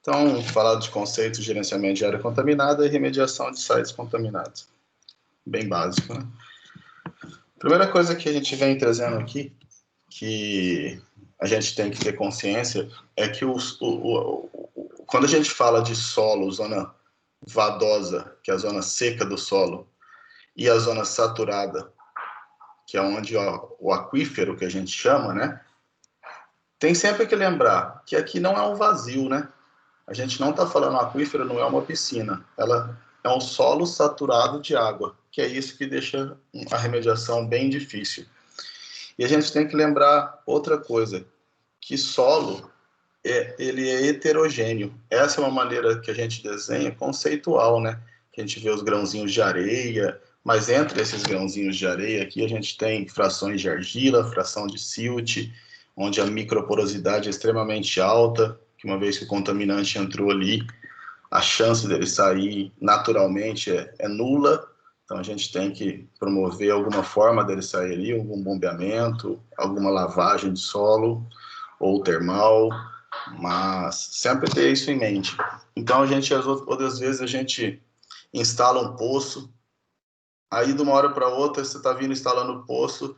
Então, falar de conceitos de gerenciamento de área contaminada e remediação de sites contaminados. Bem básico, né? Primeira coisa que a gente vem trazendo aqui, que a gente tem que ter consciência, é que quando a gente fala de solo, zona vadosa, que é a zona seca do solo, e a zona saturada, que é onde o aquífero, que a gente chama, né? Tem sempre que lembrar que aqui não é um vazio, né? A gente não está falando aquífero, não é uma piscina. Ela é um solo saturado de água, que é isso que deixa a remediação bem difícil. E a gente tem que lembrar outra coisa, que solo, ele é heterogêneo. Essa é uma maneira que a gente desenha conceitual, né? Que a gente vê os grãozinhos de areia, mas entre esses grãozinhos de areia aqui a gente tem frações de argila, fração de silt, onde a microporosidade é extremamente alta, que uma vez que o contaminante entrou ali, a chance dele sair naturalmente é nula. Então a gente tem que promover alguma forma dele sair ali, algum bombeamento, alguma lavagem de solo ou termal, mas sempre ter isso em mente. Então a gente, outras vezes a gente instala um poço, aí de uma hora para outra você está vindo instalando o poço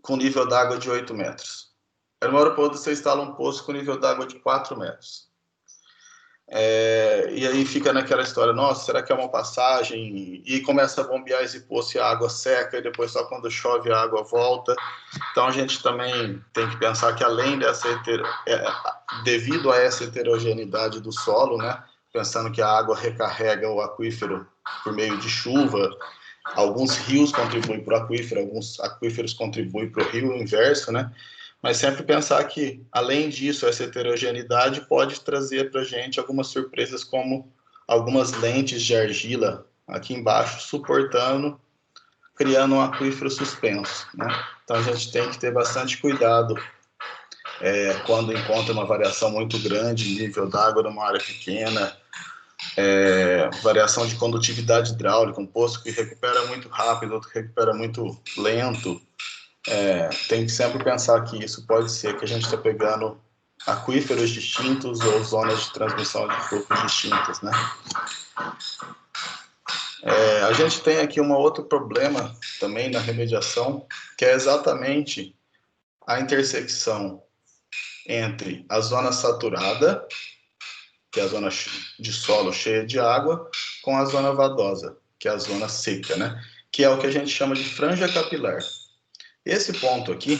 com nível d'água de 8 metros. Aí de uma hora para outra você instala um poço com nível d'água de 4 metros. E aí fica naquela história, nossa, será que é uma passagem? E começa a bombear esse poço e a água seca, e depois só quando chove a água volta. Então a gente também tem que pensar que além dessa devido a essa heterogeneidade do solo, né, pensando que a água recarrega o aquífero por meio de chuva, alguns rios contribuem para o aquífero, alguns aquíferos contribuem para o rio, o inverso, né? Mas sempre pensar que, além disso, essa heterogeneidade pode trazer para a gente algumas surpresas, como algumas lentes de argila aqui embaixo, suportando, criando um aquífero suspenso, né? Então, a gente tem que ter bastante cuidado quando encontra uma variação muito grande de nível d'água numa área pequena, variação de condutividade hidráulica, um poço que recupera muito rápido, outro que recupera muito lento. Tem que sempre pensar que isso pode ser que a gente está pegando aquíferos distintos ou zonas de transmissão de fluxos distintas, né? A gente tem aqui um outro problema também na remediação, que é exatamente a intersecção entre a zona saturada, que é a zona de solo cheia de água, com a zona vadosa, que é a zona seca, né? Que é o que a gente chama de franja capilar. Esse ponto aqui,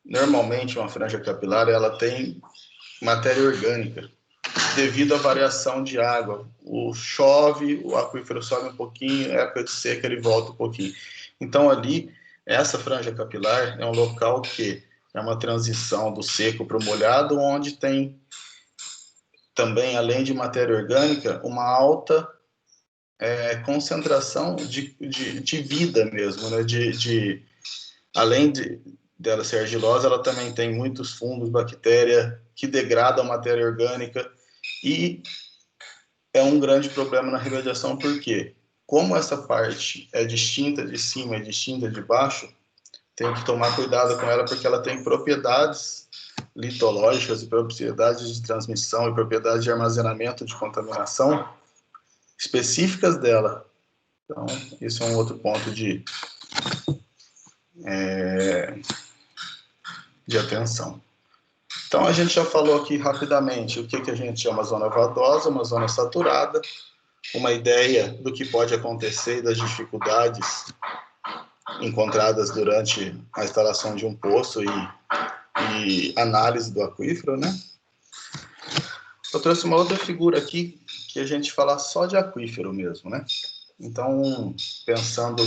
normalmente uma franja capilar, ela tem matéria orgânica, devido à variação de água. Chove, o aquífero sobe um pouquinho, época de seca ele volta um pouquinho. Então ali, essa franja capilar é um local que é uma transição do seco para o molhado, onde tem também, além de matéria orgânica, uma alta concentração de vida mesmo, né? Além dela ser argilosa, ela também tem muitos fungos, bactéria que degradam matéria orgânica, e é um grande problema na remediação, porque como essa parte é distinta de cima e distinta de baixo, tem que tomar cuidado com ela, porque ela tem propriedades litológicas e propriedades de transmissão e propriedades de armazenamento de contaminação específicas dela. Então, isso é um outro ponto de atenção. Então, a gente já falou aqui rapidamente o que a gente chama zona vadosa, uma zona saturada, uma ideia do que pode acontecer e das dificuldades encontradas durante a instalação de um poço e análise do aquífero, né? Eu trouxe uma outra figura aqui que a gente fala só de aquífero mesmo, né? Então, pensando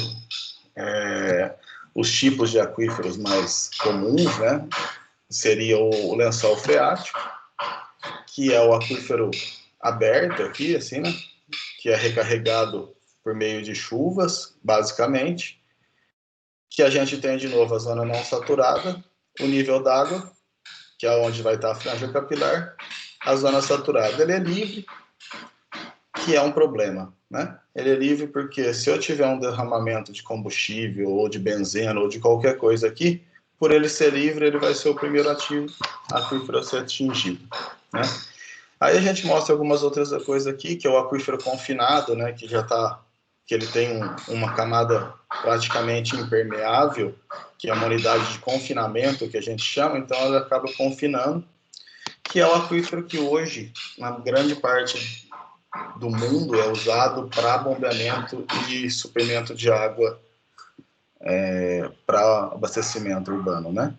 os tipos de aquíferos mais comuns, né? Seria o lençol freático, que é o aquífero aberto aqui, assim, né? Que é recarregado por meio de chuvas, basicamente. Que a gente tem, de novo, a zona não saturada, o nível d'água, que é onde vai estar a franja capilar, a zona saturada. Ele é livre, que é um problema, né? Ele é livre porque se eu tiver um derramamento de combustível, ou de benzeno, ou de qualquer coisa aqui, por ele ser livre, ele vai ser o primeiro aquífero a ser atingido, né? Aí a gente mostra algumas outras coisas aqui, que é o aquífero confinado, né, que ele tem uma camada praticamente impermeável, que é uma unidade de confinamento, que a gente chama, então ela acaba confinando, que é o aquífero que hoje, na grande parte do mundo, é usado para bombeamento e suprimento de água para abastecimento urbano, né?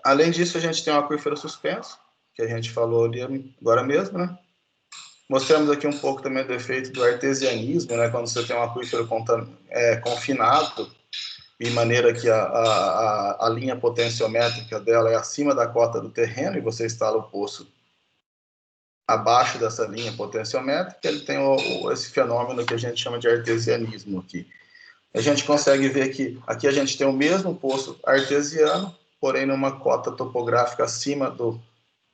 Além disso, a gente tem o aquífero suspenso, que a gente falou ali agora mesmo, né? Mostramos aqui um pouco também do efeito do artesianismo, né? Quando você tem um aquífero confinado, de maneira que a linha potenciométrica dela é acima da cota do terreno e você instala o poço abaixo dessa linha potenciométrica, ele tem esse fenômeno que a gente chama de artesianismo aqui. A gente consegue ver que aqui a gente tem o mesmo poço artesiano, porém numa cota topográfica acima do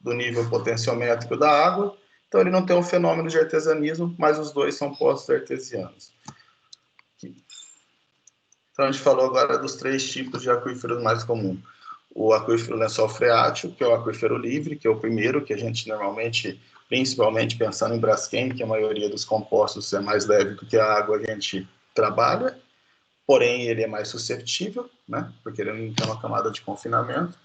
nível potenciométrico da água, então ele não tem um fenômeno de artesianismo, mas os dois são poços artesianos. Então a gente falou agora dos 3 tipos de aquíferos mais comuns. O aquífero lençol freático, que é o aquífero livre, que é o primeiro que a gente normalmente, principalmente pensando em Braskem, que a maioria dos compostos é mais leve do que a água, a gente trabalha, porém ele é mais suscetível, né, porque ele não tem uma camada de confinamento.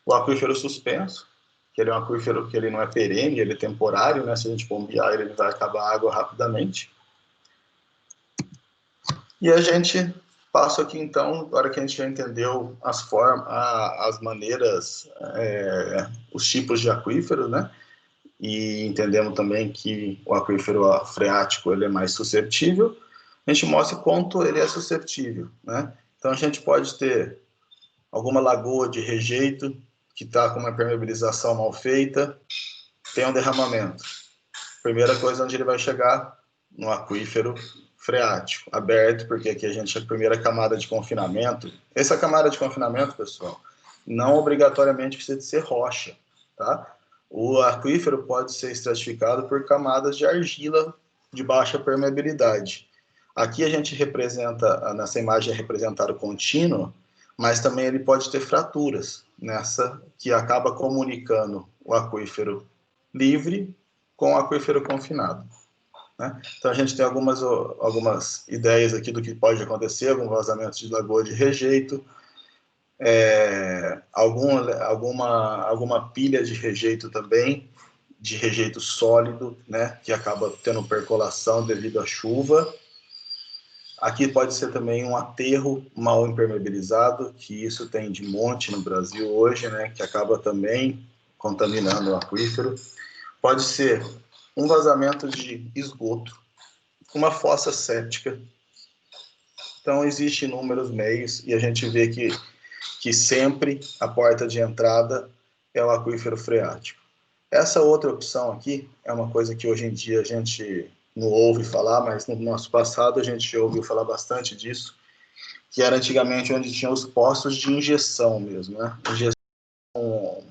O aquífero suspenso, que ele é um aquífero que ele não é perene, ele é temporário, né, se a gente bombear ele vai acabar a água rapidamente. E a gente passa aqui, então, agora que a gente já entendeu as formas, as maneiras, os tipos de aquífero, né? E entendemos também que o aquífero freático ele é mais susceptível, a gente mostra quanto ele é susceptível, né? Então, a gente pode ter alguma lagoa de rejeito que está com uma permeabilização mal feita, tem um derramamento. Primeira coisa onde ele vai chegar, no aquífero freático, aberto, porque aqui a gente é a primeira camada de confinamento. Essa camada de confinamento, pessoal, não obrigatoriamente precisa de ser rocha, tá? O aquífero pode ser estratificado por camadas de argila de baixa permeabilidade. Aqui a gente representa, nessa imagem é representado contínuo, mas também ele pode ter fraturas, nessa que acaba comunicando o aquífero livre com o aquífero confinado. Né? Então a gente tem algumas ideias aqui do que pode acontecer, algum vazamento de lagoa de rejeito, alguma pilha de rejeito também, de rejeito sólido, né, que acaba tendo percolação devido à chuva. Aqui pode ser também um aterro mal impermeabilizado, que isso tem de monte no Brasil hoje, né, que acaba também contaminando o aquífero. Pode ser um vazamento de esgoto, uma fossa séptica. Então, existem inúmeros meios e a gente vê que sempre a porta de entrada é o aquífero freático. Essa outra opção aqui é uma coisa que hoje em dia a gente não ouve falar, mas no nosso passado a gente ouviu falar bastante disso, que era antigamente onde tinha os postos de injeção mesmo, né? Injeção,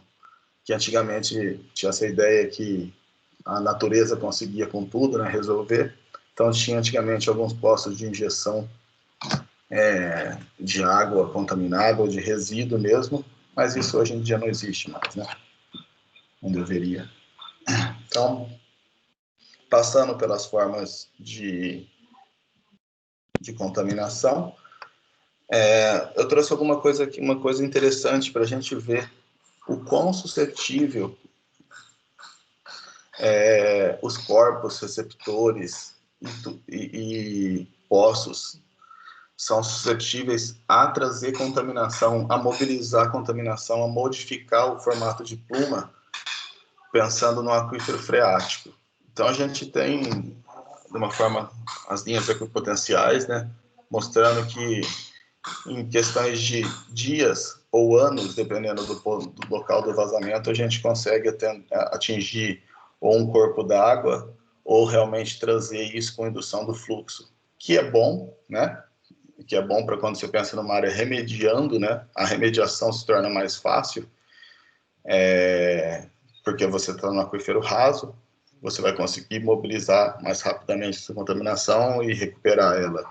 que antigamente tinha essa ideia que a natureza conseguia com tudo, né, resolver. Então tinha antigamente alguns postos de injeção de água contaminada ou de resíduo mesmo, mas isso hoje em dia não existe mais, né? Não deveria. Então, passando pelas formas de contaminação, eu trouxe alguma coisa aqui, uma coisa interessante para a gente ver o quão suscetível os corpos receptores e poços são suscetíveis a trazer contaminação, a mobilizar contaminação, a modificar o formato de pluma, pensando no aquífero freático. Então a gente tem, de uma forma, as linhas equipotenciais, né, mostrando que em questões de dias ou anos, dependendo do local do vazamento, a gente consegue atingir ou um corpo d'água ou realmente trazer isso com indução do fluxo, que é bom, né? Que é bom para quando você pensa numa área remediando, né? A remediação se torna mais fácil, porque você está no aquífero raso, você vai conseguir mobilizar mais rapidamente essa contaminação e recuperar ela.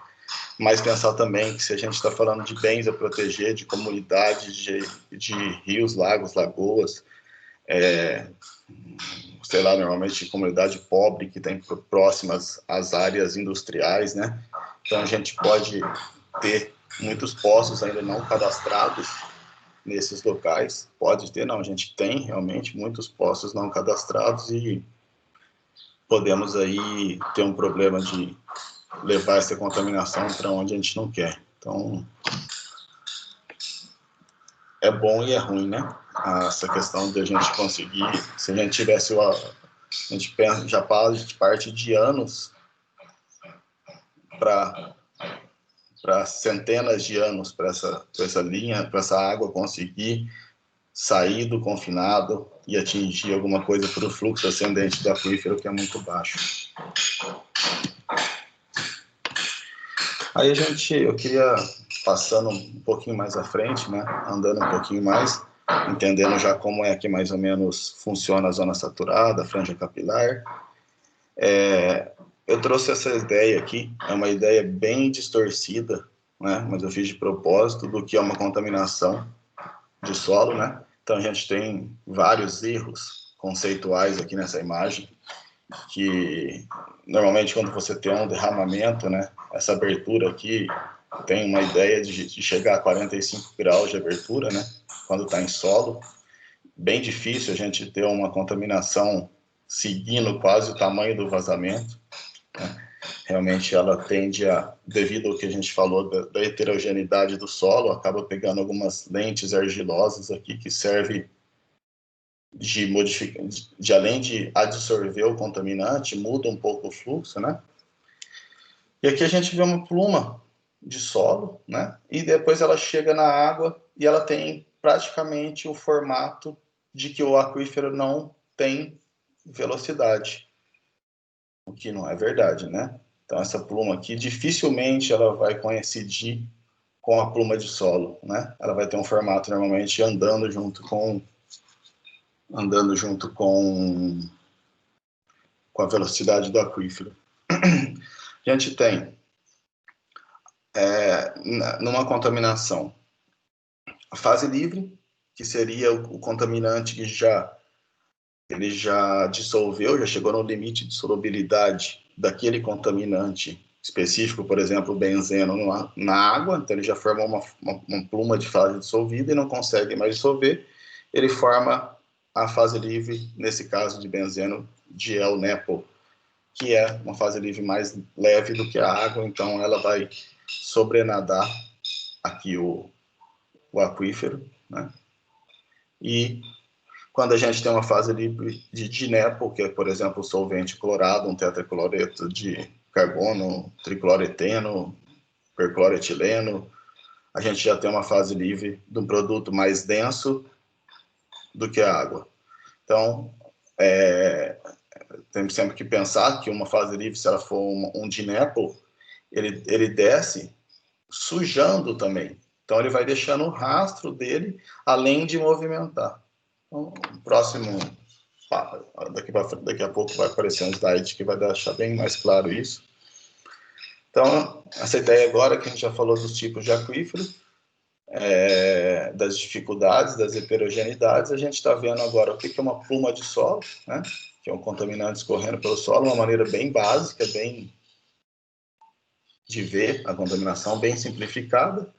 Mas pensar também que se a gente está falando de bens a proteger, de comunidades, de rios, lagos, lagoas, sei lá, normalmente de comunidade pobre que tem próximas às áreas industriais, né? Então a gente pode ter muitos poços ainda não cadastrados nesses locais. Pode ter, não, a gente tem realmente muitos poços não cadastrados e podemos aí ter um problema de levar essa contaminação para onde a gente não quer. Então, é bom e é ruim, né? Essa questão de a gente conseguir, se a gente tivesse a gente já parte de anos para centenas de anos para essa linha, para essa água conseguir sair do confinado e atingir alguma coisa para o fluxo ascendente do aquífero, que é muito baixo. Aí eu queria, passando um pouquinho mais à frente, né, andando um pouquinho mais, entendendo já como é que mais ou menos funciona a zona saturada, a franja capilar. Eu trouxe essa ideia aqui, é uma ideia bem distorcida, né, mas eu fiz de propósito, do que é uma contaminação de solo, né? Então a gente tem vários erros conceituais aqui nessa imagem, que normalmente quando você tem um derramamento, né, essa abertura aqui tem uma ideia de chegar a 45 graus de abertura, né, quando está em solo. Bem difícil a gente ter uma contaminação seguindo quase o tamanho do vazamento, né? Realmente ela tende a, devido ao que a gente falou da heterogeneidade do solo, acaba pegando algumas lentes argilosas aqui que serve de modificar, de além de adsorver o contaminante, muda um pouco o fluxo, né? E aqui a gente vê uma pluma de solo, né? E depois ela chega na água e ela tem praticamente o formato de que o aquífero não tem velocidade, o que não é verdade, né? Então essa pluma aqui dificilmente ela vai coincidir com a pluma de solo, né? Ela vai ter um formato normalmente andando junto com a velocidade do aquífero. A gente tem, numa contaminação, a fase livre, que seria o contaminante que ele já dissolveu, já chegou no limite de solubilidade daquele contaminante específico, por exemplo, o benzeno na água, então ele já forma uma pluma de fase dissolvida e não consegue mais dissolver, ele forma a fase livre, nesse caso de benzeno, de El-Nepo, que é uma fase livre mais leve do que a água, então ela vai sobrenadar aqui o aquífero, né? E quando a gente tem uma fase livre de DINEPO, que é, por exemplo, solvente clorado, um tetracloreto de carbono, tricloreteno, percloretileno, a gente já tem uma fase livre de um produto mais denso do que a água. Então, temos sempre que pensar que uma fase livre, se ela for um DINEPO, ele desce sujando também. Então, ele vai deixando o rastro dele, além de movimentar. Então, o próximo, daqui a pouco vai aparecer um slide que vai deixar bem mais claro isso. Então, essa ideia agora que a gente já falou dos tipos de aquífero, das dificuldades, das heterogeneidades, a gente está vendo agora o que é uma pluma de solo, né? Que é um contaminante escorrendo pelo solo, uma maneira bem básica, bem de ver a contaminação, bem simplificada.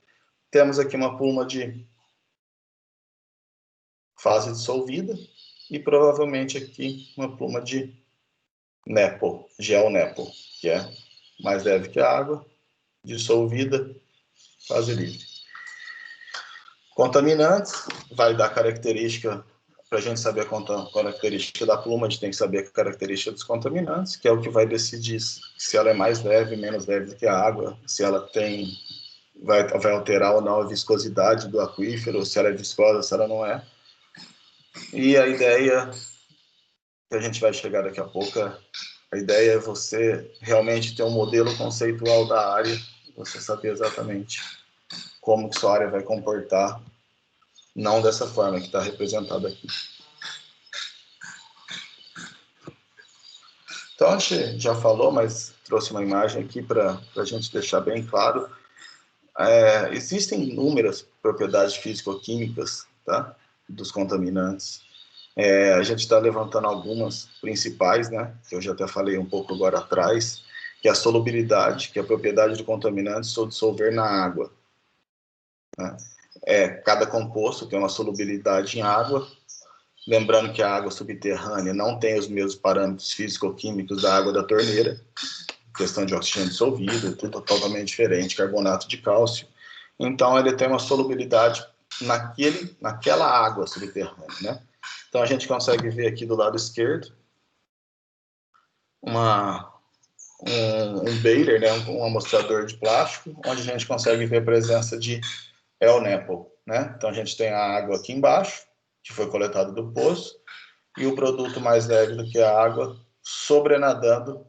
Temos aqui uma pluma de fase dissolvida e provavelmente aqui uma pluma de NEPO, gel NEPO, que é mais leve que a água, dissolvida, fase livre. Contaminantes, vai dar característica, para a gente saber a característica da pluma, a gente tem que saber a característica dos contaminantes, que é o que vai decidir se ela é mais leve, menos leve do que a água, se ela vai alterar ou não a viscosidade do aquífero, se ela é viscosa, se ela não é. E a ideia, que a gente vai chegar daqui a pouco, a ideia é você realmente ter um modelo conceitual da área, você saber exatamente como que sua área vai comportar, não dessa forma que está representada aqui. Então, Então, a gente já falou, mas trouxe uma imagem aqui para a gente deixar bem claro. Existem inúmeras propriedades físico-químicas, tá, dos contaminantes. A gente está levantando algumas principais, né, que eu já até falei um pouco agora atrás, que é a solubilidade, que é a propriedade do contaminante se dissolver na água. Né? Cada composto tem uma solubilidade em água. Lembrando que a água subterrânea não tem os mesmos parâmetros físico-químicos da água da torneira, questão de oxigênio dissolvido, tudo totalmente diferente, carbonato de cálcio. Então, ele tem uma solubilidade naquela água subterrânea, né? Então, a gente consegue ver aqui do lado esquerdo um beaker, né? Um amostrador de plástico, onde a gente consegue ver a presença de El-Nepo, né? Então, a gente tem a água aqui embaixo, que foi coletada do poço, e o produto mais leve do que a água sobrenadando,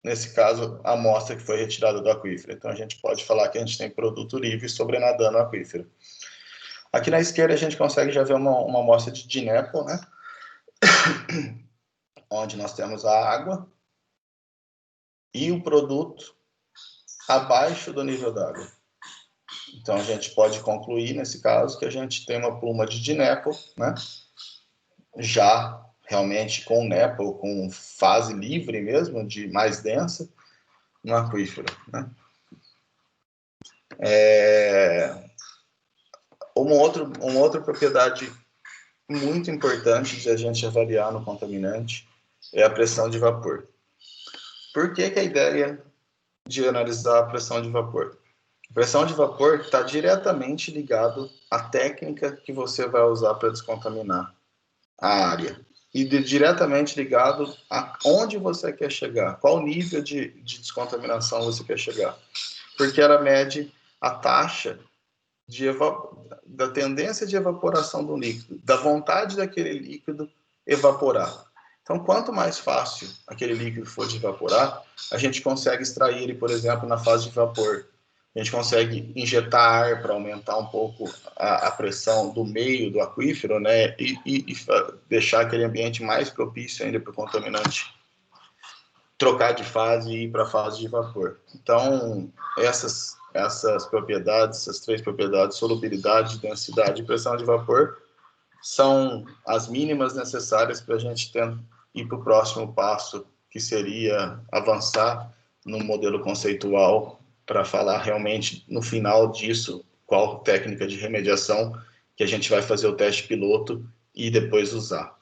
nesse caso, a amostra que foi retirada do aquífero. Então, a gente pode falar que a gente tem produto livre sobrenadando o aquífero. Aqui na esquerda, a gente consegue já ver uma amostra de DINEPO, né? Onde nós temos a água e o produto abaixo do nível d'água. Então, a gente pode concluir, nesse caso, que a gente tem uma pluma de DINEPO, né? Já realmente com NEPA, com fase livre mesmo, de mais densa, no aquífero. Né? Uma outra propriedade muito importante de a gente avaliar no contaminante é a pressão de vapor. Por que a ideia de analisar a pressão de vapor? A pressão de vapor está diretamente ligado à técnica que você vai usar para descontaminar a área. E diretamente ligado a onde você quer chegar, qual nível de descontaminação você quer chegar. Porque ela mede a taxa da tendência de evaporação do líquido, da vontade daquele líquido evaporar. Então, quanto mais fácil aquele líquido for de evaporar, a gente consegue extrair ele, por exemplo, na fase de vapor. A gente consegue injetar ar para aumentar um pouco a pressão do meio do aquífero, né? E deixar aquele ambiente mais propício ainda para o contaminante trocar de fase e ir para a fase de vapor. Então, essas propriedades, essas três propriedades, solubilidade, densidade e pressão de vapor, são as mínimas necessárias para a gente ir para o próximo passo, que seria avançar no modelo conceitual para falar realmente, no final disso, qual técnica de remediação que a gente vai fazer o teste piloto e depois usar.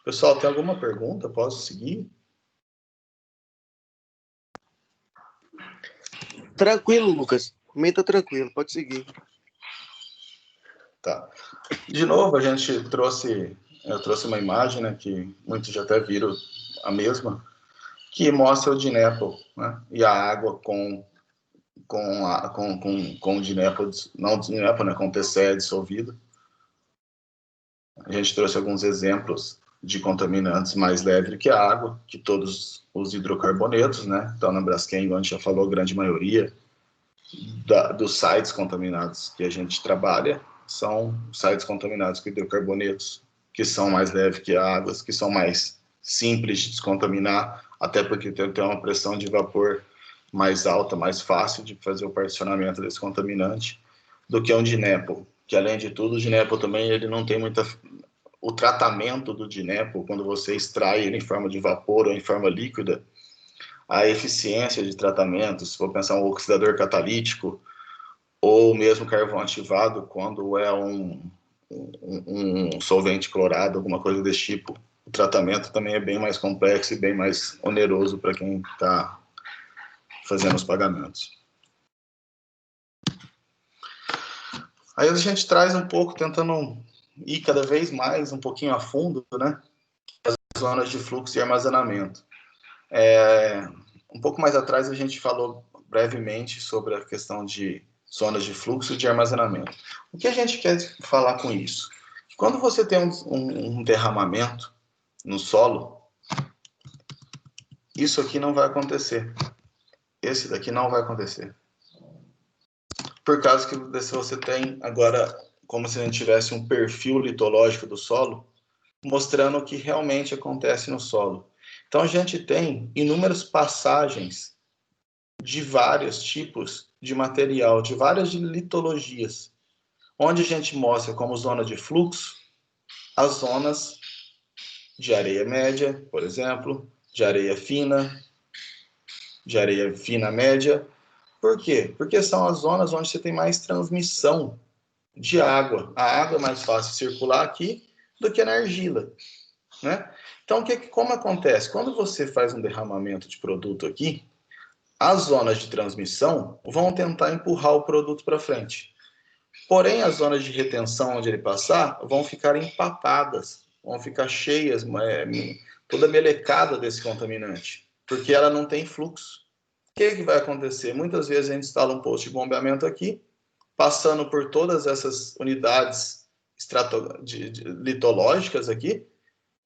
Pessoal, tem alguma pergunta? Posso seguir? Tranquilo, Lucas. Comigo tá tranquilo, pode seguir. Tá. De novo, eu trouxe uma imagem, né, que muitos já até viram a mesma, que mostra o DINEPO, né, e a água com o DINEPO, não o DINEPO, né, com o TCE dissolvido. A gente trouxe alguns exemplos de contaminantes mais leves que a água, que todos os hidrocarbonetos, né, então na Braskem, a gente já falou, a grande maioria dos sites contaminados que a gente trabalha são sites contaminados com hidrocarbonetos, que são mais leves que águas, que são mais simples de descontaminar, até porque tem uma pressão de vapor mais alta, mais fácil de fazer o particionamento desse contaminante, do que um DINEPO, que além de tudo, o DINEPO também ele não tem muita... O tratamento do DINEPO, quando você extrai ele em forma de vapor ou em forma líquida, a eficiência de tratamento, se for pensar um oxidador catalítico, ou mesmo carvão ativado, quando é um solvente clorado, alguma coisa desse tipo, o tratamento também é bem mais complexo e bem mais oneroso para quem está fazendo os pagamentos. Aí a gente traz um pouco, tentando ir cada vez mais, um pouquinho a fundo, né, as zonas de fluxo e armazenamento. Um pouco mais atrás a gente falou brevemente sobre a questão de zonas de fluxo e de armazenamento. O que a gente quer falar com isso? Quando você tem um derramamento no solo, isso aqui não vai acontecer. Esse daqui não vai acontecer. Por causa que se você tem agora, como se a gente tivesse um perfil litológico do solo, mostrando o que realmente acontece no solo. Então, a gente tem inúmeras passagens de vários tipos de material, de várias litologias, onde a gente mostra como zona de fluxo as zonas de areia média, por exemplo, de areia fina média. Por quê? Porque são as zonas onde você tem mais transmissão de água. A água é mais fácil circular aqui do que na argila, né? Então, como acontece? Quando você faz um derramamento de produto aqui, as zonas de transmissão vão tentar empurrar o produto para frente. Porém, as zonas de retenção onde ele passar vão ficar empapadas, vão ficar cheias, toda melecada desse contaminante, porque ela não tem fluxo. O que vai acontecer? Muitas vezes a gente instala um posto de bombeamento aqui, passando por todas essas unidades litológicas aqui,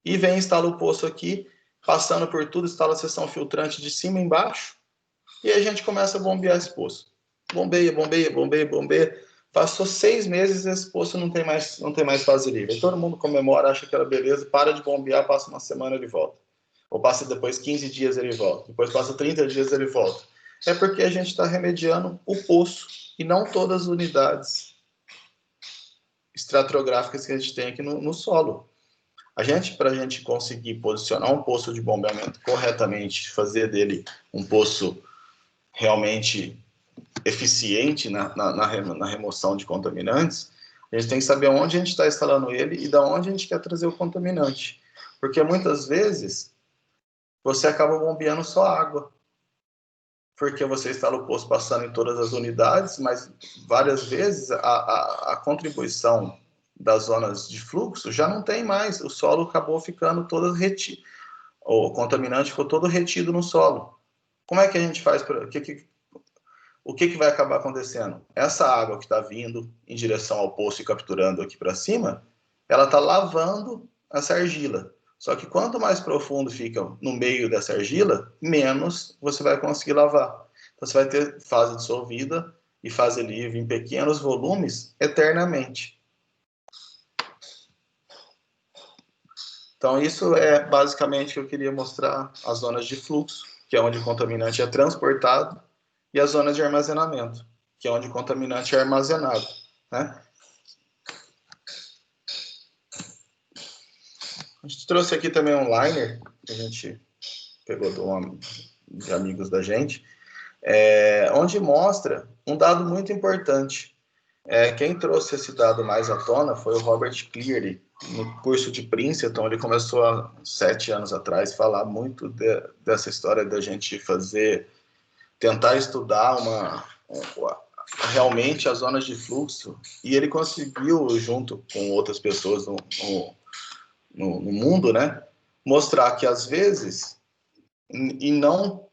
e vem e instala o poço aqui, passando por tudo, instala a seção filtrante de cima e embaixo, e a gente começa a bombear esse poço. Bombeia. Passou 6 meses, esse poço não tem mais fase livre. E todo mundo comemora, acha que era beleza, para de bombear, passa uma semana, ele volta. Ou passa depois 15 dias, ele volta. Depois passa 30 dias, ele volta. É porque a gente está remediando o poço e não todas as unidades estratigráficas que a gente tem aqui no solo. Para a gente conseguir posicionar um poço de bombeamento corretamente, fazer dele um poço realmente eficiente na remoção de contaminantes, a gente tem que saber onde a gente está instalando ele e da onde a gente quer trazer o contaminante. Porque muitas vezes você acaba bombeando só água, porque você instala o poço passando em todas as unidades, mas várias vezes a contribuição das zonas de fluxo já não tem mais, o solo acabou ficando todo retido, o contaminante ficou todo retido no solo. Como é que a gente faz? O que vai acabar acontecendo? Essa água que está vindo em direção ao poço e capturando aqui para cima, ela está lavando essa argila. Só que quanto mais profundo fica no meio dessa argila, menos você vai conseguir lavar. Então você vai ter fase dissolvida e fase livre em pequenos volumes eternamente. Então isso é basicamente o que eu queria mostrar, as zonas de fluxo, que é onde o contaminante é transportado, e as zonas de armazenamento, que é onde o contaminante é armazenado, né? A gente trouxe aqui também um liner, que a gente pegou de amigos da gente, onde mostra um dado muito importante. Quem trouxe esse dado mais à tona foi o Robert Cleary, no curso de Princeton. Ele começou há 7 anos atrás a falar muito dessa história da gente tentar estudar realmente as zonas de fluxo, e ele conseguiu, junto com outras pessoas no mundo, né, mostrar que às vezes, e não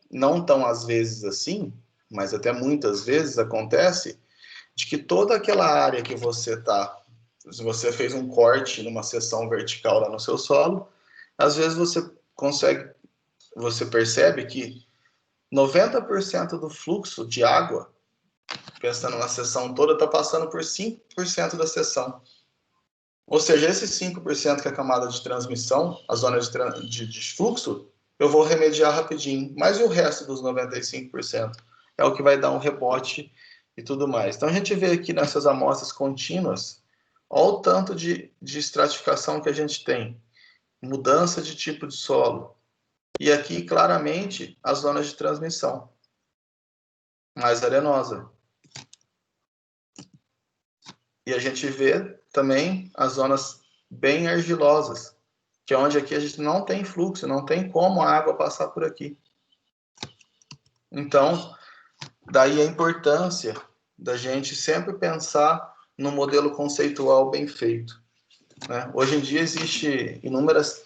tão às vezes assim, mas até muitas vezes acontece, de que toda aquela área que se você fez um corte numa seção vertical lá no seu solo, às vezes você percebe que 90% do fluxo de água, pensando na seção toda, está passando por 5% da seção. Ou seja, esses 5% que é a camada de transmissão, a zona de fluxo, eu vou remediar rapidinho. Mas e o resto dos 95%? É o que vai dar um rebote e tudo mais. Então a gente vê aqui nessas amostras contínuas, olha o tanto de estratificação que a gente tem. Mudança de tipo de solo. E aqui, claramente, as zonas de transmissão. Mais arenosa. E a gente vê também as zonas bem argilosas, que é onde aqui a gente não tem fluxo, não tem como a água passar por aqui. Então, daí a importância da gente sempre pensar no modelo conceitual bem feito, né? Hoje em dia existe inúmeras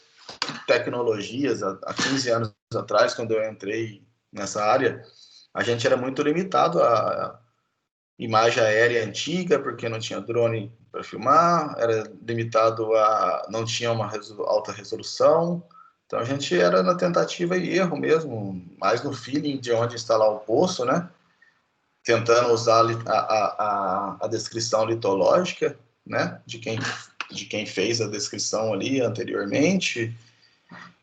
tecnologias. Há 15 anos atrás, quando eu entrei nessa área, a gente era muito limitado a imagem aérea antiga, porque não tinha drone para filmar, era limitado não tinha uma alta resolução. Então a gente era na tentativa e erro mesmo, mais no feeling de onde instalar o poço, né? Tentando usar a descrição litológica, né? De quem de quem fez a descrição ali anteriormente,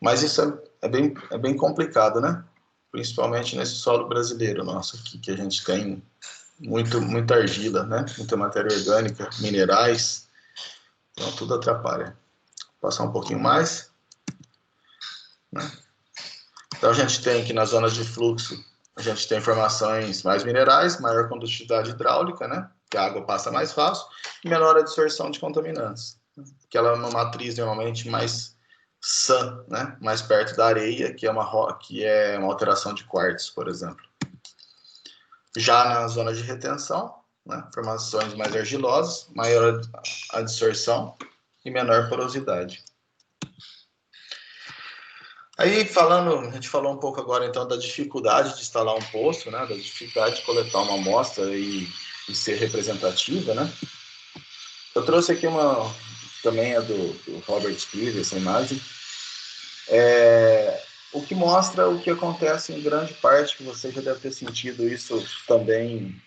mas isso é bem complicado, né? Principalmente nesse solo brasileiro nosso aqui, que a gente tem muita argila, né? Muita matéria orgânica, minerais, então tudo atrapalha. Vou passar um pouquinho mais, né? Então a gente tem que nas zonas de fluxo, a gente tem formações mais minerais, maior condutividade hidráulica, né? Que a água passa mais fácil, e menor absorção de contaminantes. Que ela é uma matriz normalmente mais sã, né? Mais perto da areia, que é uma alteração de quartzo, por exemplo. Já na zona de retenção, né? Formações mais argilosas, maior adsorção e menor porosidade. Aí, a gente falou um pouco agora, então, da dificuldade de instalar um poço, né? Da dificuldade de coletar uma amostra e ser representativa, né? Eu trouxe aqui também é do Robert Speed, essa imagem, o que mostra o que acontece em grande parte, que você já deve ter sentido isso também,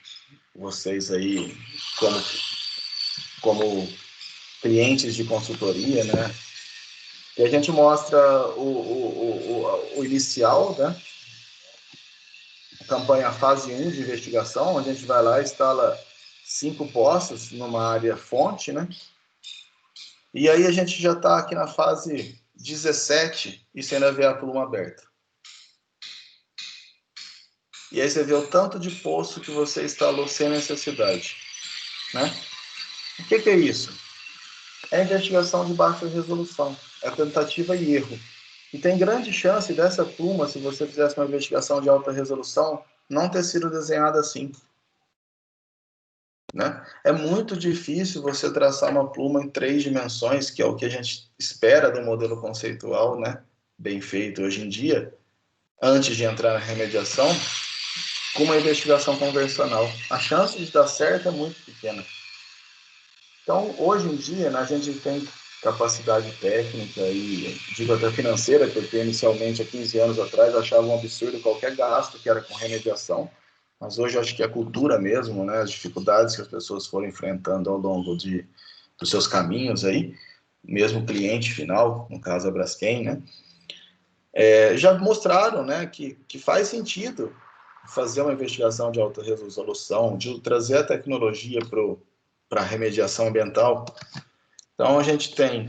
vocês aí, como clientes de consultoria, né? E a gente mostra o inicial, né? Campanha fase 1 de investigação, onde a gente vai lá e instala 5 poços numa área fonte, né? E aí a gente já está aqui na fase 17 e você ainda vê a pluma aberta. E aí você vê o tanto de poço que você instalou sem necessidade, né? O que é isso? É investigação de baixa resolução, é tentativa e erro. E tem grande chance dessa pluma, se você fizesse uma investigação de alta resolução, não ter sido desenhada assim, né? É muito difícil você traçar uma pluma em 3 dimensões, que é o que a gente espera do modelo conceitual, né? Bem feito hoje em dia, antes de entrar na remediação, com uma investigação convencional. A chance de dar certo é muito pequena. Então, hoje em dia, né, a gente tem capacidade técnica e, digo até financeira, porque inicialmente, há 15 anos atrás, achava um absurdo qualquer gasto que era com remediação, mas hoje eu acho que é a cultura mesmo, né, as dificuldades que as pessoas foram enfrentando ao longo dos seus caminhos aí, mesmo o cliente final, no caso a Braskem, né, já mostraram, né, que faz sentido fazer uma investigação de alta resolução, de trazer a tecnologia para a remediação ambiental. Então, a gente tem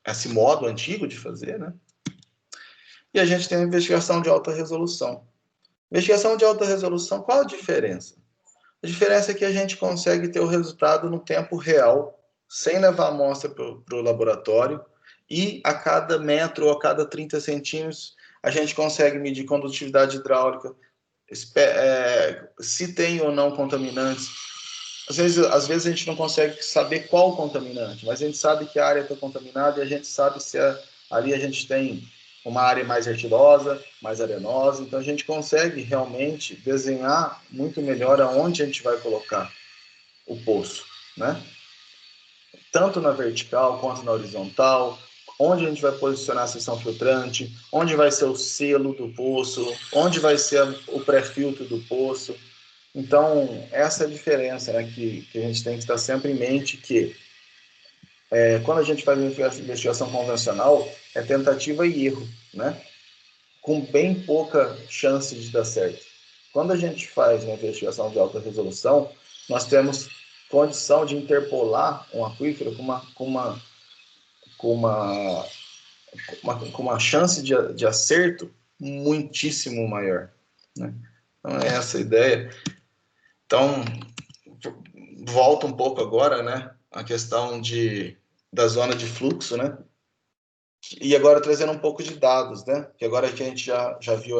esse modo antigo de fazer, né? E a gente tem a investigação de alta resolução. Investigação de alta resolução, qual a diferença? A diferença é que a gente consegue ter o resultado no tempo real, sem levar a amostra para o laboratório, e a cada metro ou a cada 30 centímetros, a gente consegue medir condutividade hidráulica, se tem ou não contaminantes. Às vezes a gente não consegue saber qual o contaminante, mas a gente sabe que a área está contaminada e a gente sabe se ali a gente tem uma área mais argilosa, mais arenosa, então a gente consegue realmente desenhar muito melhor aonde a gente vai colocar o poço, né? Tanto na vertical quanto na horizontal, onde a gente vai posicionar a seção filtrante, onde vai ser o selo do poço, onde vai ser o pré-filtro do poço. Então, essa é a diferença, né, que a gente tem que estar sempre em mente, que quando a gente faz uma investigação convencional, é tentativa e erro, né, com bem pouca chance de dar certo. Quando a gente faz uma investigação de alta resolução, nós temos condição de interpolar um aquífero com uma chance de acerto muitíssimo maior, né? Então, é essa a ideia. Então, volta um pouco agora, né, a questão da zona de fluxo, né, e agora trazendo um pouco de dados, né, que agora que a gente já viu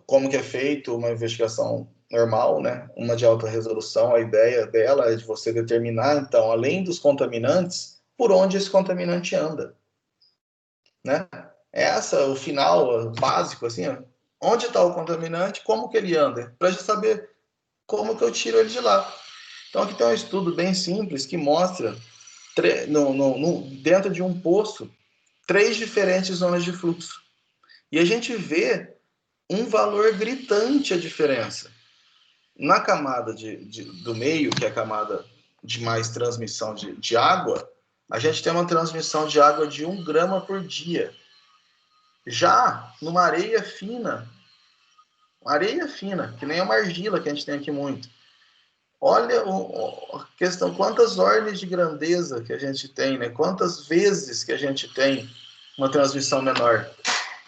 como que é feito uma investigação normal, né, uma de alta resolução, a ideia dela é de você determinar, então, além dos contaminantes, por onde esse contaminante anda, né, o final básico, assim, onde está o contaminante, como que ele anda, para já saber como que eu tiro ele de lá. Então, aqui tem um estudo bem simples que mostra, dentro de um poço, 3 diferentes zonas de fluxo. E a gente vê um valor gritante a diferença. Na camada do meio, que é a camada de mais transmissão de água, a gente tem uma transmissão de água de 1 grama por dia. Já numa areia fina, que nem uma argila que a gente tem aqui muito. Olha a questão, quantas ordens de grandeza que a gente tem, né? Quantas vezes que a gente tem uma transmissão menor.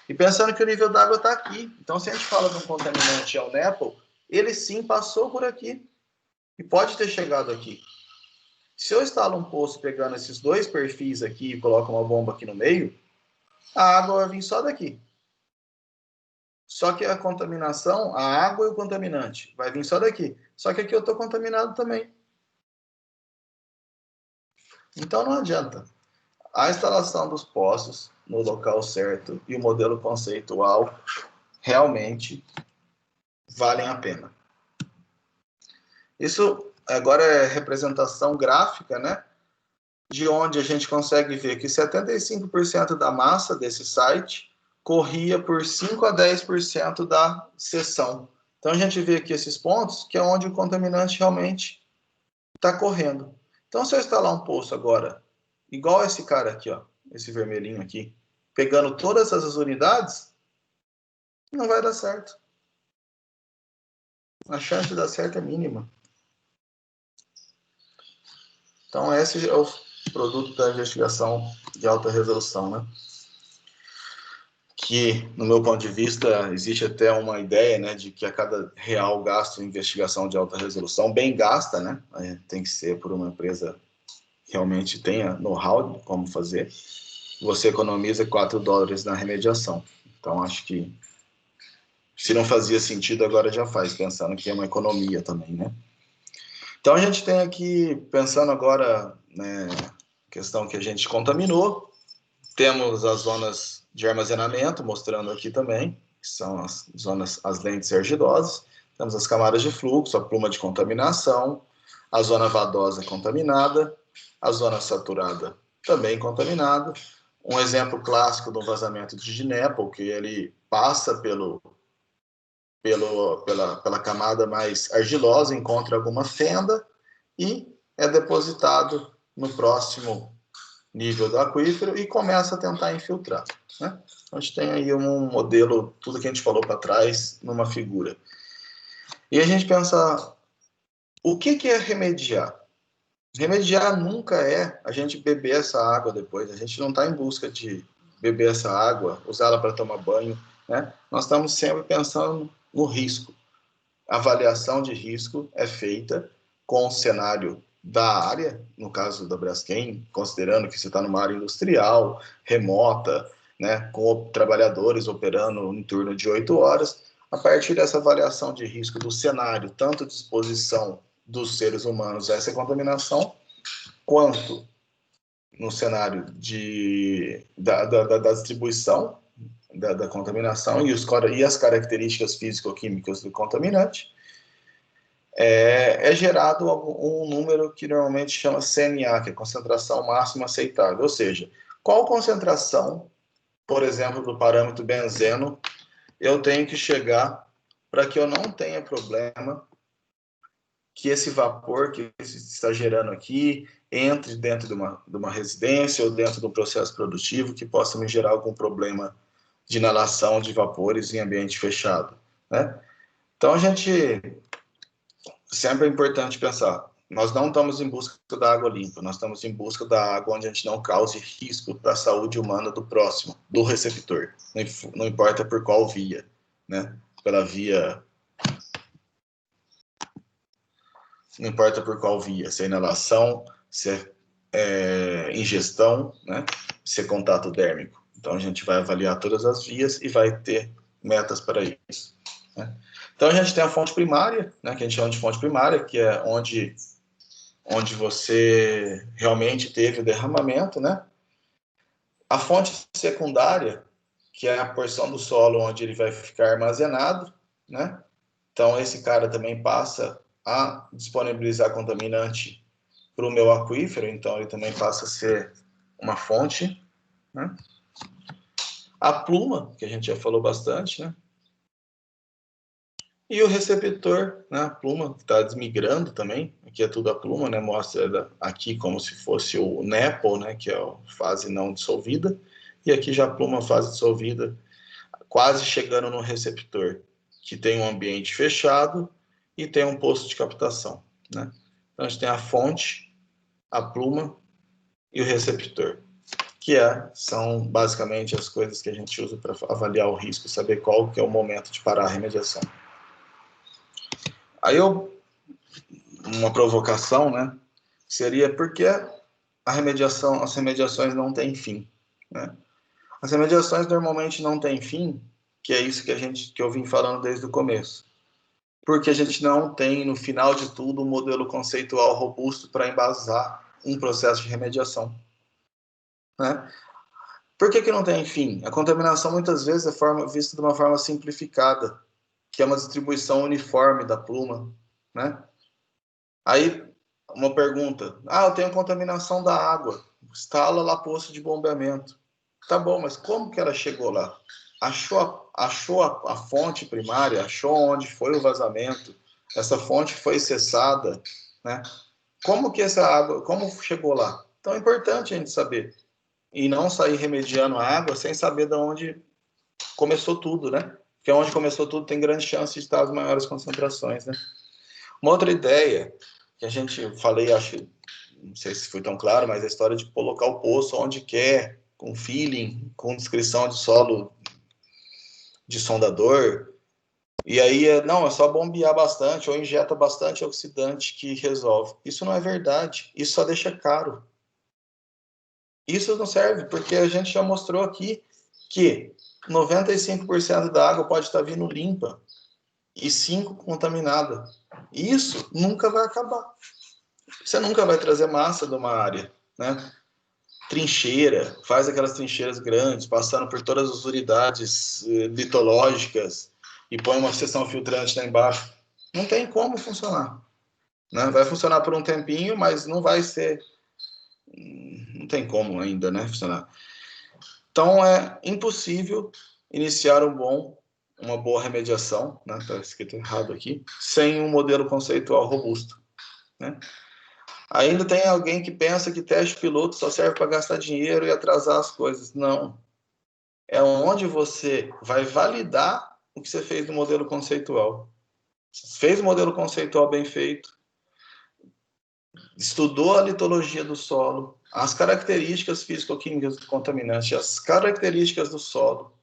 E pensando que o nível d'água está aqui. Então, se a gente fala de um contaminante ao NEPL, ele sim passou por aqui. E pode ter chegado aqui. Se eu instalo um poço pegando esses 2 perfis aqui e coloco uma bomba aqui no meio, a água vai vir só daqui. Só que a contaminação, a água e o contaminante, vai vir só daqui. Só que aqui eu estou contaminado também. Então não adianta. A instalação dos poços no local certo e o modelo conceitual realmente valem a pena. Isso agora é representação gráfica, né? De onde a gente consegue ver que 75% da massa desse site corria por 5 a 10% da seção. Então a gente vê aqui esses pontos, que é onde o contaminante realmente está correndo. Então se eu instalar um poço agora, igual esse cara aqui, ó, esse vermelhinho aqui, pegando todas essas unidades, não vai dar certo. A chance de dar certo é mínima. Então esse é o produto da investigação de alta resolução, né? Que, no meu ponto de vista, existe até uma ideia, né, de que a cada real gasto em investigação de alta resolução, bem gasta, né, tem que ser por uma empresa que realmente tenha know-how de como fazer, você economiza $4 na remediação. Então, acho que, se não fazia sentido, agora já faz, pensando que é uma economia também, né. Então, a gente tem aqui, pensando agora, né, questão que a gente contaminou, temos as zonas de armazenamento, mostrando aqui também, que são as zonas, as lentes argilosas. Temos as camadas de fluxo, a pluma de contaminação, a zona vadosa contaminada, a zona saturada também contaminada. Um exemplo clássico do vazamento de Ginepal, que ele passa pela camada mais argilosa, encontra alguma fenda e é depositado no próximo nível do aquífero e começa a tentar infiltrar, né? A gente tem aí um modelo, tudo que a gente falou para trás, numa figura. E a gente pensa, o que é remediar? Remediar nunca é a gente beber essa água depois, a gente não está em busca de beber essa água, usá-la para tomar banho, né? Nós estamos sempre pensando no risco. A avaliação de risco é feita com o cenário da área, no caso da Braskem, considerando que você está numa área industrial, remota, né, com trabalhadores operando em turno de 8 horas, a partir dessa avaliação de risco do cenário, tanto de exposição dos seres humanos a essa contaminação, quanto no cenário da distribuição da contaminação e as características físico-químicas do contaminante, é gerado um número que normalmente chama CMA, que é concentração máxima aceitável. Ou seja, qual concentração, por exemplo, do parâmetro benzeno, eu tenho que chegar para que eu não tenha problema que esse vapor que está gerando aqui entre dentro de uma residência ou dentro de um processo produtivo que possa me gerar algum problema de inalação de vapores em ambiente fechado, né? Então, a gente sempre é importante pensar, nós não estamos em busca da água limpa, nós estamos em busca da água onde a gente não cause risco para a saúde humana do próximo, do receptor, não importa por qual via, né? Pela via... Não importa por qual via, se é inalação, se é ingestão, né? Se é contato térmico. Então, a gente vai avaliar todas as vias e vai ter metas para isso, né? Então, a gente tem a fonte primária, né, que a gente chama de fonte primária, que é onde você realmente teve o derramamento, né? A fonte secundária, que é a porção do solo onde ele vai ficar armazenado, né? Então, esse cara também passa a disponibilizar contaminante para o meu aquífero, então ele também passa a ser uma fonte, né? A pluma, que a gente já falou bastante, né? E o receptor, né, a pluma, que está desmigrando também, aqui é tudo a pluma, né, mostra aqui como se fosse o nipple, né, que é a fase não dissolvida, e aqui já a pluma fase dissolvida, quase chegando no receptor, que tem um ambiente fechado e tem um posto de captação, né. Então a gente tem a fonte, a pluma e o receptor, que são basicamente as coisas que a gente usa para avaliar o risco, saber qual que é o momento de parar a remediação. Aí uma provocação, né, seria por que as remediações não têm fim, né? As remediações normalmente não têm fim, que é isso que eu vim falando desde o começo. Porque a gente não tem, no final de tudo, um modelo conceitual robusto para embasar um processo de remediação, né? Por que não tem fim? A contaminação muitas vezes é vista de uma forma simplificada, que é uma distribuição uniforme da pluma, né? Aí, uma pergunta. Eu tenho contaminação da água. Instala lá poço de bombeamento. Tá bom, mas como que ela chegou lá? Achou a fonte primária? Achou onde foi o vazamento? Essa fonte foi cessada, né? Como que essa água, como chegou lá? Então é importante a gente saber. E não sair remediando a água sem saber de onde começou tudo, né? Porque onde começou tudo tem grande chance de estar as maiores concentrações, né? Uma outra ideia que a gente falei, acho, não sei se foi tão claro, mas a história de colocar o poço onde quer, com feeling, com descrição de solo de sondador, e aí não, é só bombear bastante ou injeta bastante oxidante que resolve. Isso não é verdade, isso só deixa caro. Isso não serve, porque a gente já mostrou aqui que 95% da água pode estar vindo limpa e 5% contaminada. Isso nunca vai acabar. Você nunca vai trazer massa de uma área, né? Trincheira, faz aquelas trincheiras grandes, passando por todas as unidades litológicas e põe uma seção filtrante lá embaixo. Não tem como funcionar, né? Vai funcionar por um tempinho, mas não vai ser... Não tem como ainda, né, funcionar. Então, é impossível iniciar uma boa remediação, né? Está escrito errado aqui, sem um modelo conceitual robusto, né? Ainda tem alguém que pensa que teste piloto só serve para gastar dinheiro e atrasar as coisas. Não. É onde você vai validar o que você fez no modelo conceitual. Você fez o modelo conceitual bem feito, estudou a litologia do solo, as características físico-químicas do contaminante, as características do solo,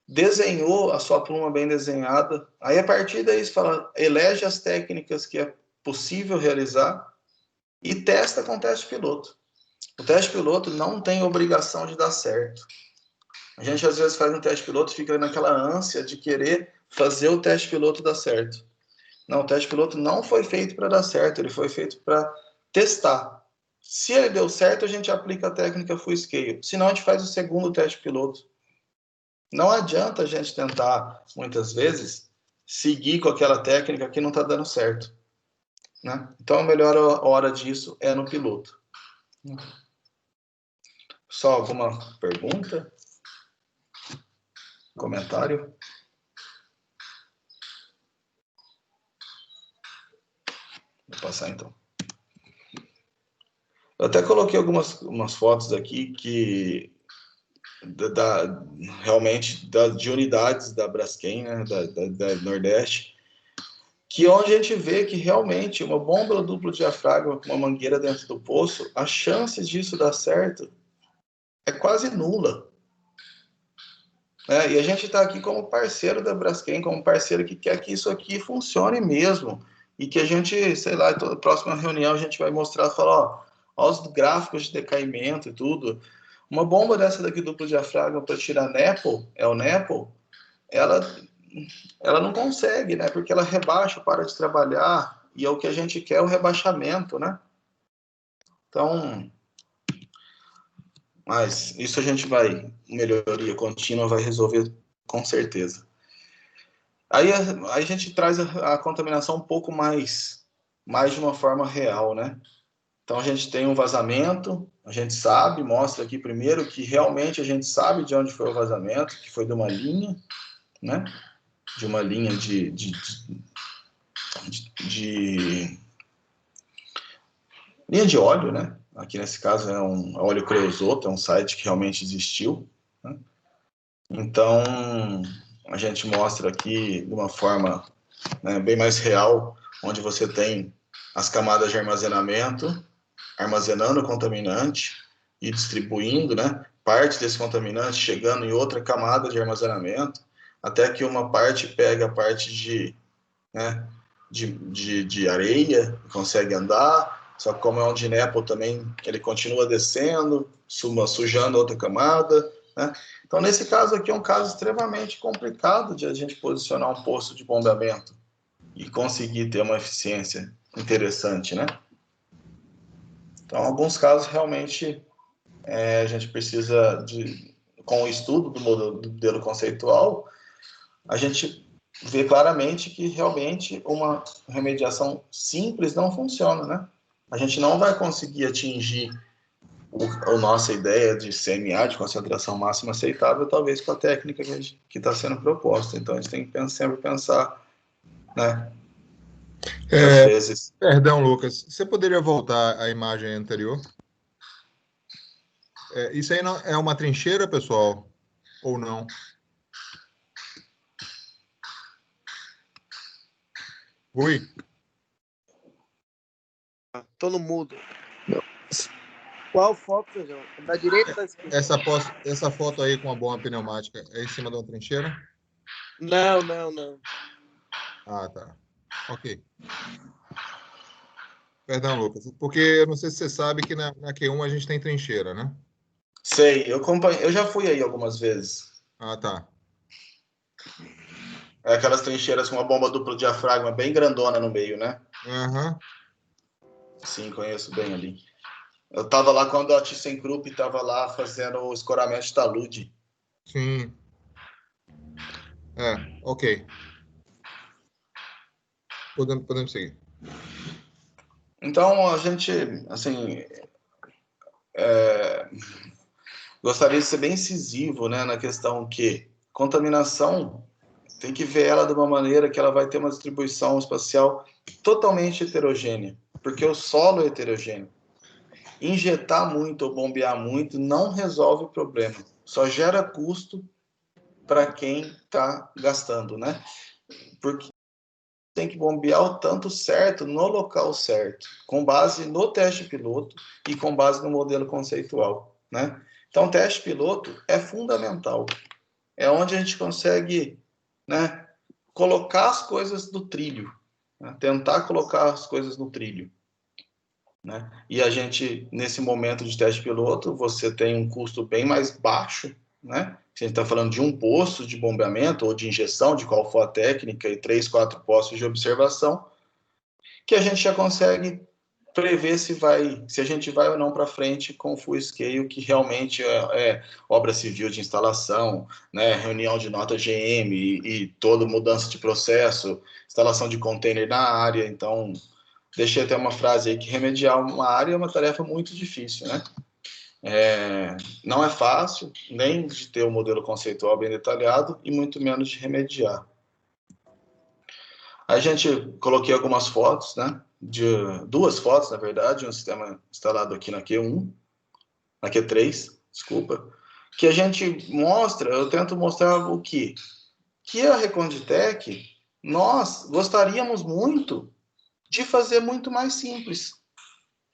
desenhou a sua pluma bem desenhada, aí a partir daí você fala, elege as técnicas que é possível realizar e testa com teste piloto. O teste piloto não tem obrigação de dar certo. A gente às vezes faz um teste piloto e fica naquela ânsia de querer fazer o teste piloto dar certo. Não, o teste piloto não foi feito para dar certo, ele foi feito para testar. Se ele deu certo, a gente aplica a técnica full scale. Senão a gente faz o segundo teste piloto. Não adianta a gente tentar, muitas vezes, seguir com aquela técnica que não está dando certo, né? Então a melhor hora disso é no piloto. Só alguma pergunta? Comentário? Vou passar então. Eu até coloquei umas fotos aqui que realmente de unidades da Braskem, né, da Nordeste, que onde a gente vê que realmente uma bomba duplo diafragma com uma mangueira dentro do poço, as chances disso dar certo é quase nula. E a gente está aqui como parceiro da Braskem, como parceiro que quer que isso aqui funcione mesmo. E que a gente, sei lá, toda próxima reunião a gente vai mostrar, falar, ó os gráficos de decaimento e tudo. Uma bomba dessa daqui duplo diafragma para tirar NEPL, o NEPL, ela não consegue, né? Porque ela rebaixa, para de trabalhar, e é o que a gente quer, o rebaixamento, né? Então, mas isso a gente vai, melhoria contínua, vai resolver com certeza. Aí a gente traz a contaminação um pouco mais de uma forma real, né? Então a gente tem um vazamento, a gente sabe, mostra aqui primeiro que realmente a gente sabe de onde foi o vazamento, que foi de uma linha, né? uma linha linha de óleo, né? Aqui nesse caso é um óleo creosoto, é um site que realmente existiu, né? Então, a gente mostra aqui de uma forma, né, bem mais real, onde você tem as camadas de armazenamento, armazenando o contaminante e distribuindo, né, parte desse contaminante chegando em outra camada de armazenamento, até que uma parte pega a parte né, de areia, consegue andar, só que como é um DNAPL também, ele continua descendo, sujando outra camada, né? Então, nesse caso aqui, é um caso extremamente complicado de a gente posicionar um posto de bombeamento e conseguir ter uma eficiência interessante, né? Então, em alguns casos, realmente, a gente precisa com o estudo do modelo conceitual, a gente vê claramente que realmente uma remediação simples não funciona, né? A gente não vai conseguir atingir a nossa ideia de CMA, de concentração máxima aceitável, talvez com a técnica que está sendo proposta. Então, a gente tem que sempre pensar, né? Às vezes... Perdão, Lucas, você poderia voltar à imagem anterior? Isso aí não é uma trincheira, pessoal? Ou não? Rui? Tô no mudo. Qual foto, Feijão? Da direita ou da esquerda? Essa foto aí com a bomba pneumática é em cima de uma trincheira? Não, não, não. Ah, tá. Ok. Perdão, Lucas, porque eu não sei se você sabe que na Q1 a gente tem trincheira, né? Sei, eu já fui aí algumas vezes. Ah, tá. É aquelas trincheiras com uma bomba duplo diafragma bem grandona no meio, né? Aham. Sim, conheço bem ali. Eu estava lá quando a ThyssenKrupp estava lá fazendo o escoramento de talude. Sim. Ok. Podemos seguir. Então, a gente, assim, gostaria de ser bem incisivo, né, na questão que contaminação tem que ver ela de uma maneira que ela vai ter uma distribuição espacial totalmente heterogênea, porque o solo é heterogêneo. Injetar muito ou bombear muito não resolve o problema, só gera custo para quem está gastando, né? Porque tem que bombear o tanto certo no local certo, com base no teste piloto e com base no modelo conceitual, né? Então, o teste piloto é fundamental. É onde a gente consegue, né, colocar as coisas no trilho, né? Tentar colocar as coisas no trilho, né? E a gente, nesse momento de teste piloto, você tem um custo bem mais baixo, né? Se a gente está falando de um posto de bombeamento ou de injeção, de qual for a técnica, e 3, 4 postos de observação, que a gente já consegue prever se a gente vai ou não para frente com o full scale, que realmente é obra civil de instalação, né, reunião de nota GM e toda mudança de processo, instalação de container na área. Então, deixei até uma frase aí que remediar uma área é uma tarefa muito difícil, né? Não é fácil, nem de ter um modelo conceitual bem detalhado e muito menos de remediar. A gente coloquei algumas fotos, né? Duas fotos, na verdade, um sistema instalado aqui na Q1, na Q3, desculpa, que a gente mostra, eu tento mostrar o que a Reconditec, nós gostaríamos muito de fazer muito mais simples.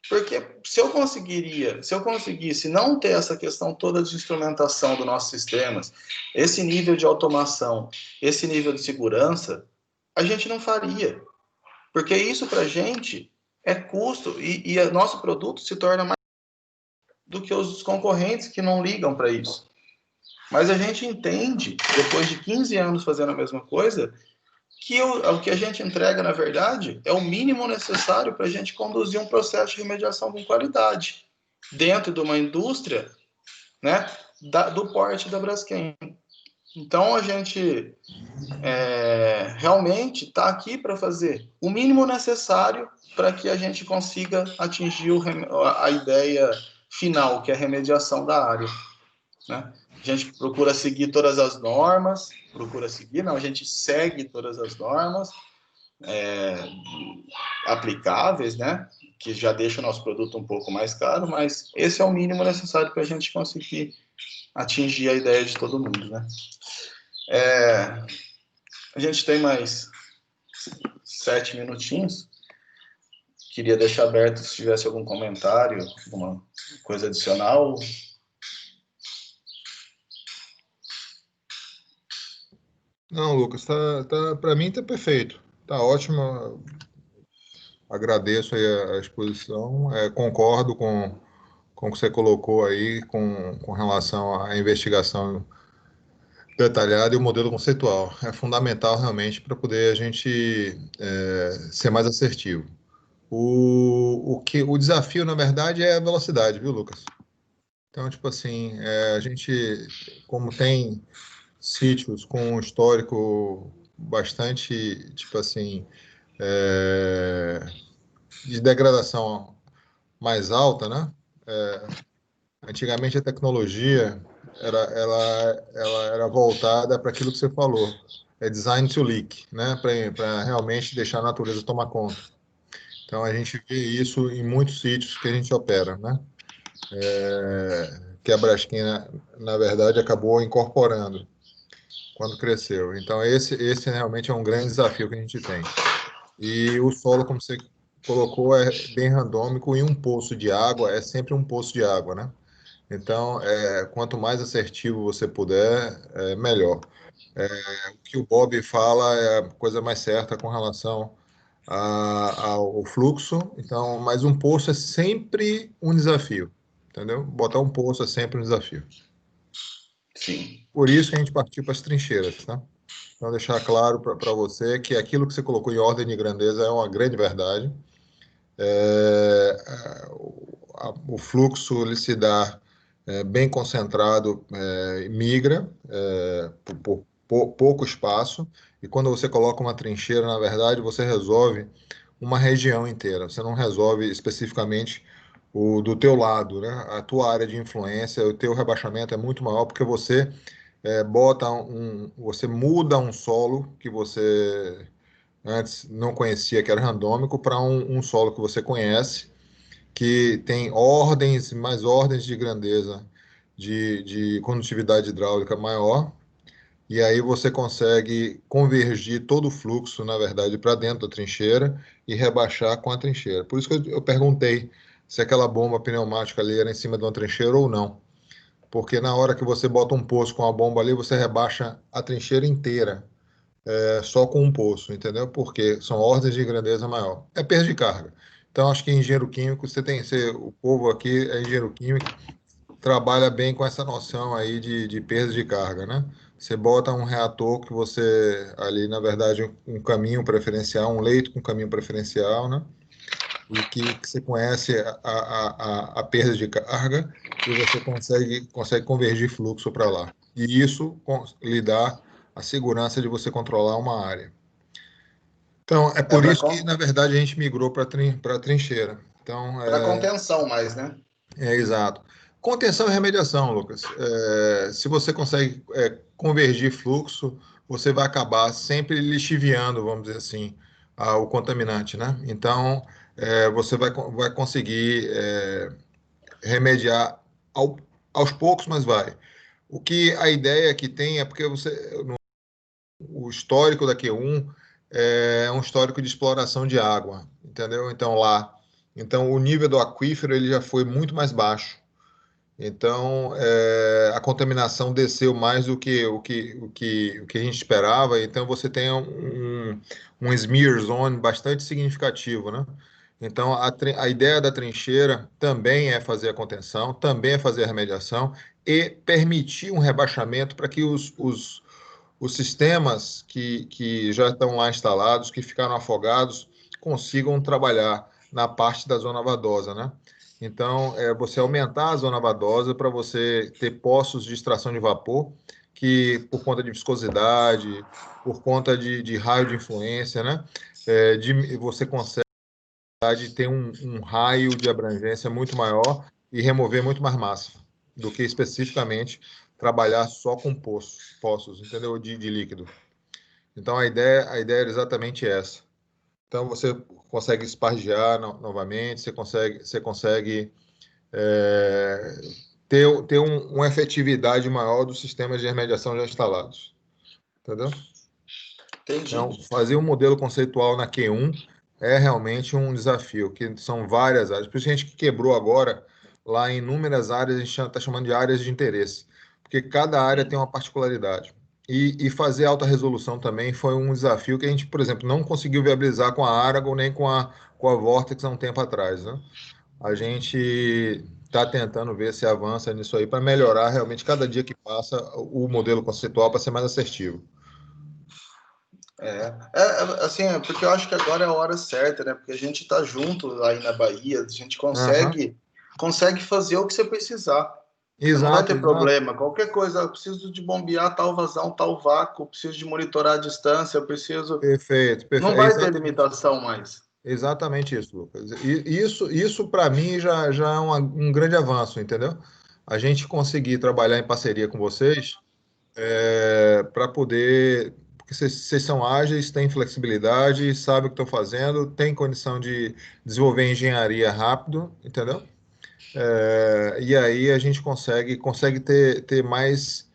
Porque se eu conseguisse não ter essa questão toda de instrumentação dos nossos sistemas, esse nível de automação, esse nível de segurança, a gente não faria. Porque isso para a gente é custo e o nosso produto se torna mais do que os concorrentes que não ligam para isso. Mas a gente entende, depois de 15 anos fazendo a mesma coisa, que o que a gente entrega, na verdade, é o mínimo necessário para a gente conduzir um processo de remediação com qualidade dentro de uma indústria, né, do porte da Braskem. Então, a gente realmente está aqui para fazer o mínimo necessário para que a gente consiga atingir a ideia final, que é a remediação da área, né? A gente procura seguir todas as normas, a gente segue todas as normas aplicáveis, né? Que já deixa o nosso produto um pouco mais caro, mas esse é o mínimo necessário para a gente conseguir atingir a ideia de todo mundo, né? A gente tem mais 7 minutinhos. Queria deixar aberto se tivesse algum comentário, alguma coisa adicional. Não, Lucas, para mim tá perfeito. Tá ótimo. Agradeço aí a exposição. Concordo com o que você colocou aí com relação à investigação detalhada e o modelo conceitual. É fundamental realmente para poder a gente ser mais assertivo. O desafio, na verdade, é a velocidade, viu, Lucas? Então, tipo assim, a gente, como tem sítios com um histórico bastante, tipo assim, de degradação mais alta, né? Antigamente a tecnologia ela era voltada para aquilo que você falou, design to leak, né? Para realmente deixar a natureza tomar conta. Então a gente vê isso em muitos sítios que a gente opera, né? Que a Braskem, na verdade, acabou incorporando quando cresceu. Então esse realmente é um grande desafio que a gente tem. E o solo, como você colocou, é bem randômico e um poço de água é sempre um poço de água, né? Então, quanto mais assertivo você puder, melhor. O que o Bob fala é a coisa mais certa com relação ao fluxo. Então, mas um poço é sempre um desafio, entendeu? Botar um poço é sempre um desafio. Sim. Por isso que a gente partiu para as trincheiras, tá? Então, deixar claro para você que aquilo que você colocou em ordem de grandeza é uma grande verdade. O fluxo ele se dá bem concentrado, migra por pouco espaço, e quando você coloca uma trincheira, na verdade, você resolve uma região inteira. Você não resolve especificamente o do teu lado, né? A tua área de influência, o teu rebaixamento é muito maior porque você você muda um solo que você antes não conhecia, que era randômico, para um solo que você conhece, que tem ordens, mais ordens de grandeza de condutividade hidráulica maior, e aí você consegue convergir todo o fluxo, na verdade, para dentro da trincheira e rebaixar com a trincheira. Por isso que eu perguntei se aquela bomba pneumática ali era em cima de uma trincheira ou não. Porque na hora que você bota um poço com a bomba ali, você rebaixa a trincheira inteira, só com um poço, entendeu? Porque são ordens de grandeza maior. É perda de carga. Então, acho que engenheiro químico, o povo aqui é engenheiro químico, trabalha bem com essa noção aí de perda de carga, né? Você bota um reator que você, ali, na verdade, um caminho preferencial, um leito com caminho preferencial, né? E que você conhece a perda de carga e você consegue convergir fluxo para lá. E isso lhe dá a segurança de você controlar uma área. Então, é por isso que, na verdade, a gente migrou para a trincheira. Então, para contenção mais, né? Exato. Contenção e remediação, Lucas. Se você consegue convergir fluxo, você vai acabar sempre lixiviando, vamos dizer assim, o contaminante, né? Então, você vai conseguir remediar aos poucos, mas vai. O que a ideia que tem é porque o histórico da Q1 é um histórico de exploração de água, entendeu? Então o nível do aquífero ele já foi muito mais baixo. Então, a contaminação desceu mais do que o que a gente esperava. Então, você tem um smear zone bastante significativo, né? Então, a ideia da trincheira também é fazer a contenção, também é fazer a remediação e permitir um rebaixamento para que os sistemas que já estão lá instalados, que ficaram afogados, consigam trabalhar na parte da zona vadosa, né? Então, você aumentar a zona vadosa para você ter poços de extração de vapor, que por conta de viscosidade, por conta de raio de influência, né? Você consegue ter um raio de abrangência muito maior e remover muito mais massa do que especificamente trabalhar só com poços, entendeu? De líquido. Então, a ideia era exatamente essa. Então, você consegue espargiar novamente, você consegue ter uma efetividade maior dos sistemas de remediação já instalados. Entendeu? Entendi. Então, fazer um modelo conceitual na Q1 é realmente um desafio, que são várias áreas. Por isso a gente quebrou agora, lá em inúmeras áreas, a gente está chamando de áreas de interesse, porque cada área tem uma particularidade. E fazer alta resolução também foi um desafio que a gente, por exemplo, não conseguiu viabilizar com a Aragon nem com a Vortex há um tempo atrás, né? A gente está tentando ver se avança nisso aí para melhorar realmente cada dia que passa o modelo conceitual para ser mais assertivo. Assim, porque eu acho que agora é a hora certa, né? Porque a gente está junto aí na Bahia, a gente consegue fazer o que você precisar. Você não vai ter problema. Qualquer coisa, eu preciso de bombear tal vazão, tal vácuo, preciso de monitorar a distância, eu preciso. Perfeito. Não vai ter limitação mais. Exatamente isso, Lucas. E isso para mim já é um grande avanço, entendeu? A gente conseguir trabalhar em parceria com vocês para poder. Porque vocês são ágeis, têm flexibilidade, sabem o que estão fazendo, têm condição de desenvolver engenharia rápido, entendeu? E aí a gente consegue ter mais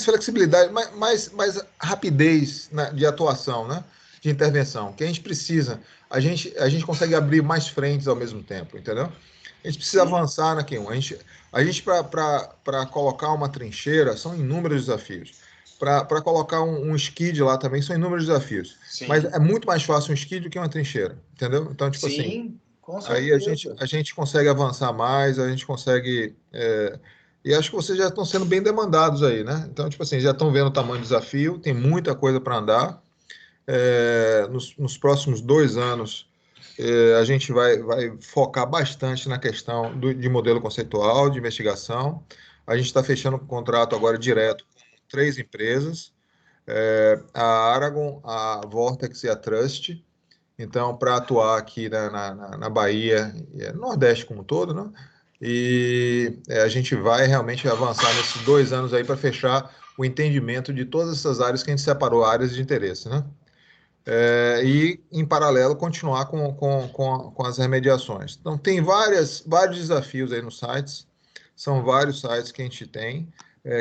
flexibilidade, mais rapidez de atuação, né? De intervenção, que a gente precisa. A gente consegue abrir mais frentes ao mesmo tempo, entendeu? A gente precisa avançar na Q1. A gente para colocar uma trincheira, são inúmeros desafios. Para colocar um skid lá também, são inúmeros desafios. Sim. Mas é muito mais fácil um skid do que uma trincheira, entendeu? Então, tipo assim, com aí a gente consegue avançar mais, a gente consegue... E acho que vocês já estão sendo bem demandados aí, né? Então, tipo assim, já estão vendo o tamanho do desafio, tem muita coisa para andar. Nos próximos 2 anos, a gente vai focar bastante na questão de modelo conceitual, de investigação. A gente está fechando um contrato agora direto com 3 empresas, a Aragon, a Vortex e a Trust. Então, para atuar aqui na Bahia, Nordeste como um todo, né? E a gente vai realmente avançar nesses 2 anos aí para fechar o entendimento de todas essas áreas que a gente separou, áreas de interesse, né? E, em paralelo, continuar com as remediações. Então, tem vários desafios aí nos sites, são vários sites que a gente tem,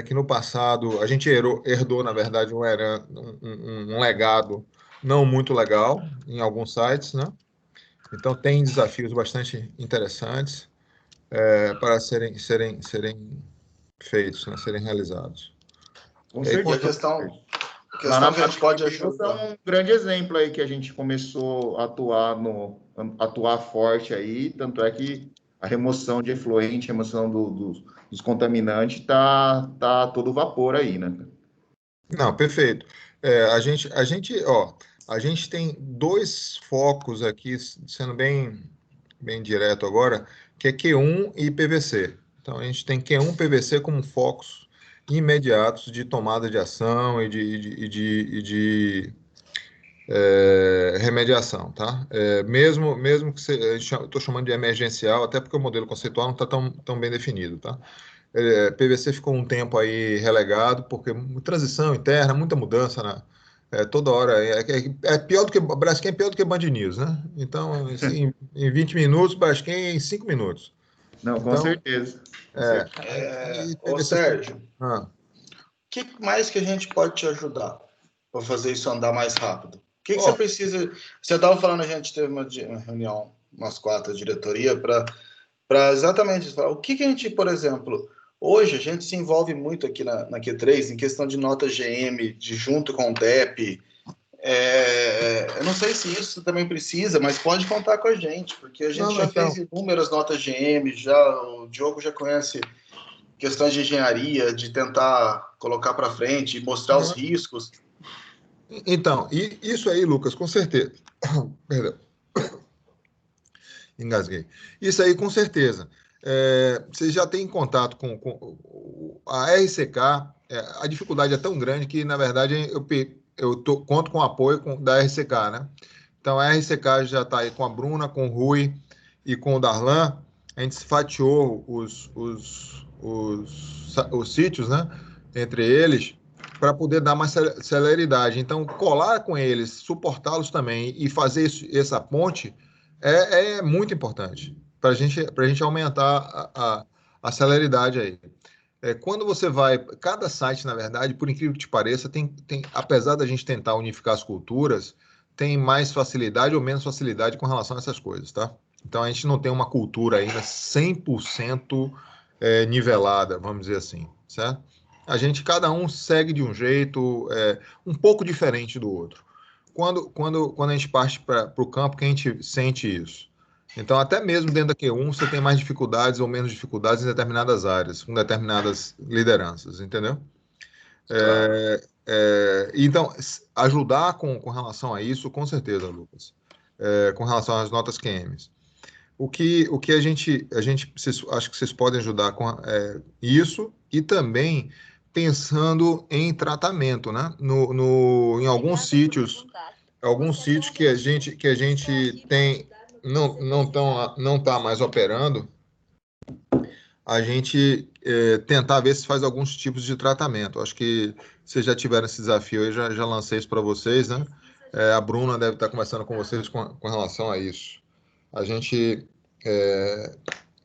que no passado a gente herdou, na verdade, um legado não muito legal em alguns sites, né? Então, tem desafios bastante interessantes para serem feitos, né? Serem realizados. Com certeza. A questão que a gente pode ajudar. É um grande exemplo aí que a gente começou a atuar forte aí, tanto é que a remoção de efluente, remoção dos contaminantes tá todo vapor aí, né? Não, perfeito. A gente tem 2 focos aqui, sendo bem direto agora, que é Q1 e PVC. Então, a gente tem Q1 e PVC como focos imediatos de tomada de ação e de remediação, tá? Mesmo que eu estou chamando de emergencial, até porque o modelo conceitual não está tão bem definido, tá? PVC ficou um tempo aí relegado, porque transição interna, muita mudança, né? Toda hora. Pior do que Braskem, é pior do que Band News, né? Então, assim, em 20 minutos, Braskem em 5 minutos. Não, com certeza. Ô, Sérgio, o que mais que a gente pode te ajudar para fazer isso andar mais rápido? O que você precisa? Você estava falando, a gente teve uma reunião, umas 4 diretoria, para exatamente falar o que a gente, por exemplo, hoje a gente se envolve muito aqui na Q3 em questão de nota GM, junto com o DEP. Eu não sei se isso também precisa, mas pode contar com a gente, porque a gente fez inúmeras notas GM, o Diogo já conhece questões de engenharia, de tentar colocar para frente, mostrar os riscos. Então, e isso aí, Lucas, com certeza. Perdão. Engasguei. Isso aí, com certeza. Você já tem contato com a RCK, a dificuldade é tão grande que, na verdade, eu conto com o apoio da RCK, né? Então, a RCK já está aí com a Bruna, com o Rui e com o Darlan, a gente fatiou os sítios, né, entre eles, para poder dar mais celeridade. Então, colar com eles, suportá-los também e fazer essa ponte é muito importante para a gente aumentar a celeridade aí. Quando você vai, cada site, na verdade, por incrível que te pareça, apesar da gente tentar unificar as culturas, tem mais facilidade ou menos facilidade com relação a essas coisas, tá? Então a gente não tem uma cultura ainda 100% nivelada, vamos dizer assim, certo? Cada um segue de um jeito um pouco diferente do outro. Quando a gente parte para o campo, que a gente sente isso. Então, até mesmo dentro da Q1, você tem mais dificuldades ou menos dificuldades em determinadas áreas, com determinadas lideranças, entendeu? Claro. Então, ajudar com relação a isso, com certeza, Lucas. Com relação às notas QMs. O que acho que vocês podem ajudar com isso e também pensando em tratamento, né? Em alguns sítios que a gente tem não está mais operando, a gente tentar ver se faz alguns tipos de tratamento. Acho que vocês já tiveram esse desafio, eu já lancei isso para vocês, né? A Bruna deve estar conversando com vocês com relação a isso. A gente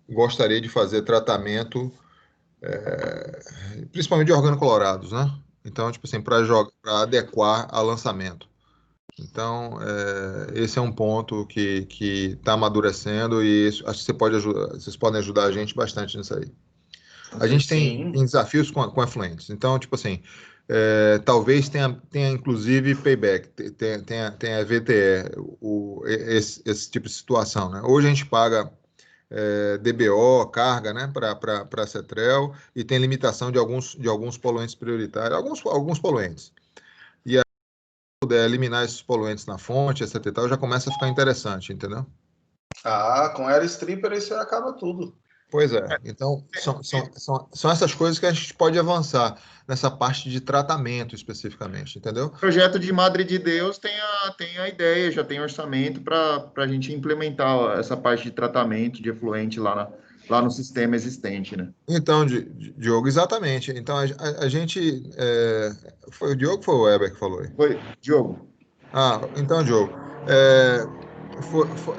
gostaria de fazer tratamento, principalmente de organoclorados, né? Então, tipo assim, para adequar a lançamento. Então, esse é um ponto que está amadurecendo e acho que vocês podem ajudar a gente bastante nisso aí. A gente tem Sim. desafios com efluentes. Então, tipo assim, talvez tenha inclusive payback, tenha VTE, esse tipo de situação, né? Hoje a gente paga DBO, carga, né, para Cetrel e tem limitação de alguns poluentes prioritários, alguns poluentes. E aí, se puder eliminar esses poluentes na fonte, etc e tal, já começa a ficar interessante, entendeu? Com Air Stripper isso acaba tudo. Pois é. Então, são essas coisas que a gente pode avançar nessa parte de tratamento especificamente, entendeu? O projeto de Madre de Deus tem a ideia, já tem orçamento para a gente implementar essa parte de tratamento de efluente lá no sistema existente, né? Então, Diogo, exatamente. Então, a gente. Foi o Diogo ou foi o Weber que falou aí? Foi, Diogo. Então, Diogo,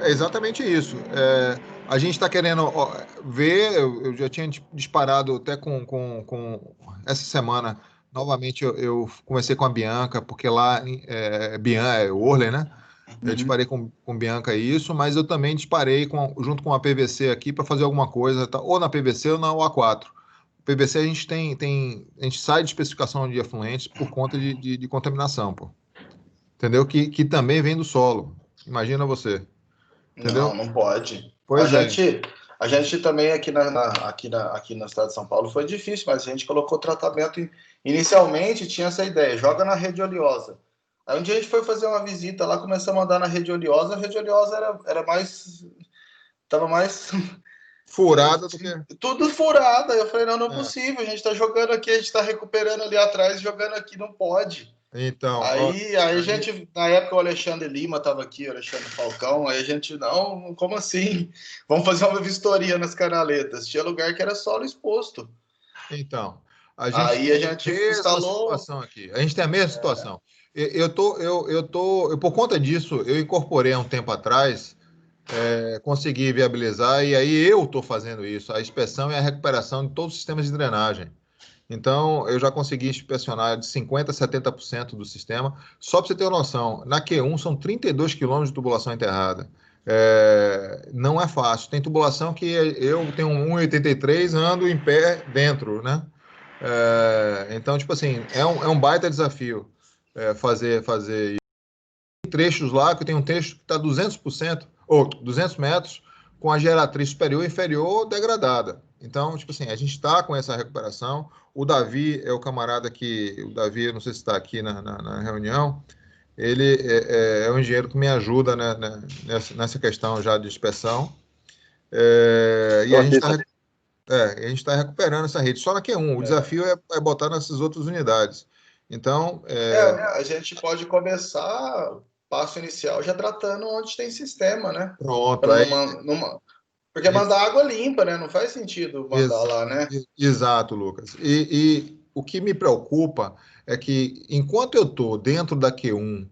é exatamente isso. A gente está querendo ver, eu já tinha disparado até com essa semana, novamente eu conversei com a Bianca, porque lá, Bianca é Orley, né? Eu disparei com Bianca isso, mas eu também disparei junto com a PVC aqui para fazer alguma coisa, tá? Ou na PVC ou na OA4. PVC a gente sai de especificação de efluentes por conta de contaminação, pô. Entendeu? Que também vem do solo. Imagina você. Entendeu? Não pode. Pois é. A gente também aqui no estado de São Paulo foi difícil, mas a gente colocou tratamento. Inicialmente tinha essa ideia, joga na rede oleosa. Aí um dia a gente foi fazer uma visita lá, começamos a andar na rede oleosa, a rede oleosa era mais. Tava mais. Furada do que. Tudo furada. Eu falei, não é possível, a gente tá jogando aqui, a gente tá recuperando ali atrás, jogando aqui, não pode. Então, aí a gente, na época o Alexandre Lima estava aqui, o Alexandre Falcão, aí a gente, não, como assim? Vamos fazer uma vistoria nas canaletas. Tinha lugar que era solo exposto. Então, a gente instalou... situação aqui. A gente tem a mesma situação. Por conta disso, eu incorporei há um tempo atrás, consegui viabilizar, e aí eu estou fazendo isso, a inspeção e a recuperação de todos os sistemas de drenagem. Então, eu já consegui inspecionar de 50% a 70% do sistema. Só para você ter uma noção, na Q1 são 32 quilômetros de tubulação enterrada. Não é fácil. Tem tubulação que eu tenho 1,83, ando em pé dentro, né? Então, tipo assim, é um baita desafio fazer isso. Tem trechos lá, que tem um trecho que está 200%, ou 200 metros, com a geratriz superior e inferior degradada. Então, tipo assim, a gente está com essa recuperação. O Davi é o camarada o Davi, não sei se está aqui na reunião, ele é um engenheiro que me ajuda, né, nessa questão já de inspeção. E a gente está recuperando essa rede só na Q1. O desafio é botar nessas outras unidades. Então, a gente pode começar, passo inicial, já tratando onde tem sistema, né? Pronto. Porque mandar água limpa, né? Não faz sentido mandar lá, né? Exato, Lucas. E o que me preocupa é que, enquanto eu estou dentro da Q1,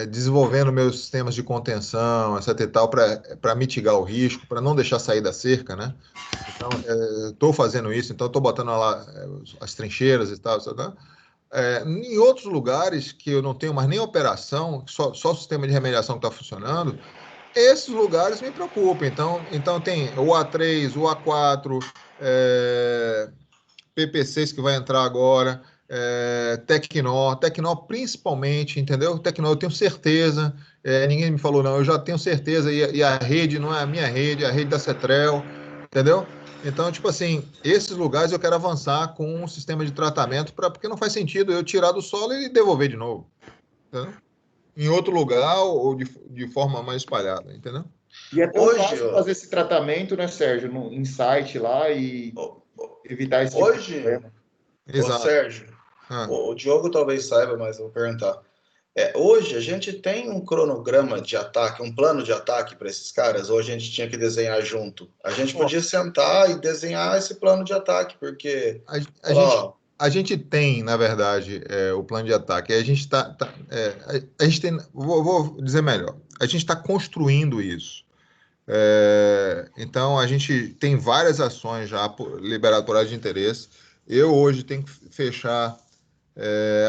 desenvolvendo meus sistemas de contenção, etc e tal, para mitigar o risco, para não deixar sair da cerca, né? Então, estou fazendo isso, então estou botando lá as trincheiras e tal, sabe? Em outros lugares que eu não tenho mais nem operação, só o sistema de remediação que está funcionando, esses lugares me preocupam. Então tem o A3, o A4, PP6 que vai entrar agora, Tecnó principalmente, entendeu? Tecnó eu tenho certeza, ninguém me falou não, eu já tenho certeza, e a rede não é a minha rede, é a rede da Cetrel, entendeu? Então, tipo assim, esses lugares eu quero avançar com um sistema de tratamento, porque não faz sentido eu tirar do solo e devolver de novo, entendeu? Em outro lugar ou de forma mais espalhada, entendeu? E é tão Hoje, fácil fazer esse tratamento, né, Sérgio, no insight lá e evitar esse tipo de hoje, problema. Exato. Sérgio, o Diogo talvez saiba, mas eu vou perguntar. Hoje a gente tem um cronograma de ataque, um plano de ataque para esses caras, ou a gente tinha que desenhar junto? A gente podia sentar e desenhar esse plano de ataque, porque, A gente, a gente tem, na verdade, o plano de ataque. A gente a gente tem, vou dizer melhor, a gente está construindo isso. Então, a gente tem várias ações já liberadas por área de interesse. Eu hoje tenho que fechar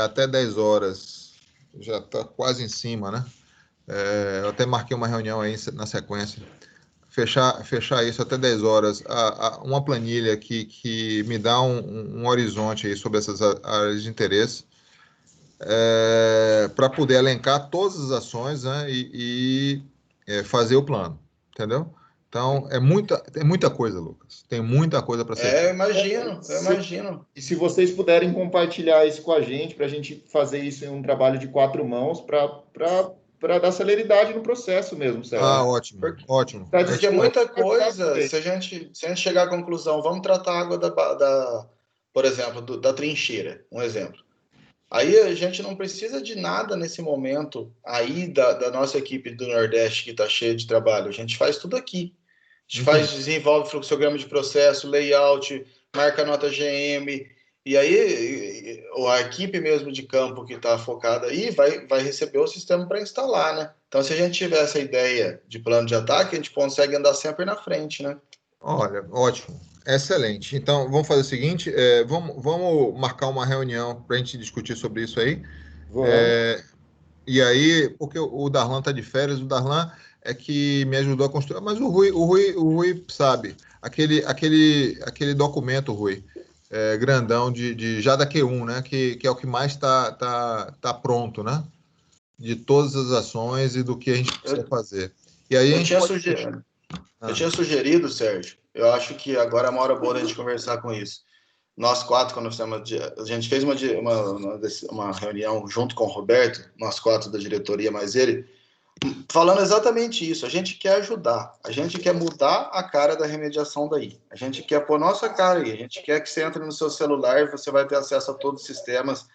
até 10 horas, já está quase em cima, né? Eu até marquei uma reunião aí na sequência. Fechar isso até 10 horas, uma planilha que me dá um horizonte aí sobre essas áreas de interesse, para poder elencar todas as ações, né, e fazer o plano, entendeu? Então, é muita coisa, Lucas. Tem muita coisa para ser eu feita. imagino. E se vocês puderem compartilhar isso com a gente, para a gente fazer isso em um trabalho de 4 mãos, para dar celeridade no processo mesmo, Sérgio. Ótimo, ótimo. Porque muita coisa, se a gente chegar à conclusão, vamos tratar a água por exemplo, da trincheira, um exemplo. Aí a gente não precisa de nada nesse momento aí da nossa equipe do Nordeste que está cheia de trabalho. A gente faz tudo aqui. A gente desenvolve fluxograma de processo, layout, marca nota GM, e aí a equipe mesmo de campo que está focada aí vai receber o sistema para instalar, né? Então, se a gente tiver essa ideia de plano de ataque, a gente consegue andar sempre na frente, né? Olha, ótimo. Excelente. Então, vamos fazer o seguinte: vamos marcar uma reunião para a gente discutir sobre isso aí. Vamos. E aí, porque o Darlan está de férias, o Darlan é que me ajudou a construir. Mas o Rui sabe, aquele documento, Rui, grandão já da Q1, né? Que é o que mais tá pronto, né? De todas as ações e do que a gente precisa fazer. E aí a gente pode. Eu tinha sugerido, Sérgio, eu acho que agora é uma hora boa da gente conversar com isso. Nós quatro, quando a gente fez uma reunião junto com o Roberto, nós quatro da diretoria, mais ele, falando exatamente isso. A gente quer ajudar, a gente quer mudar a cara da remediação daí. A gente quer pôr nossa cara aí, a gente quer que você entre no seu celular e você vai ter acesso a todos os sistemas.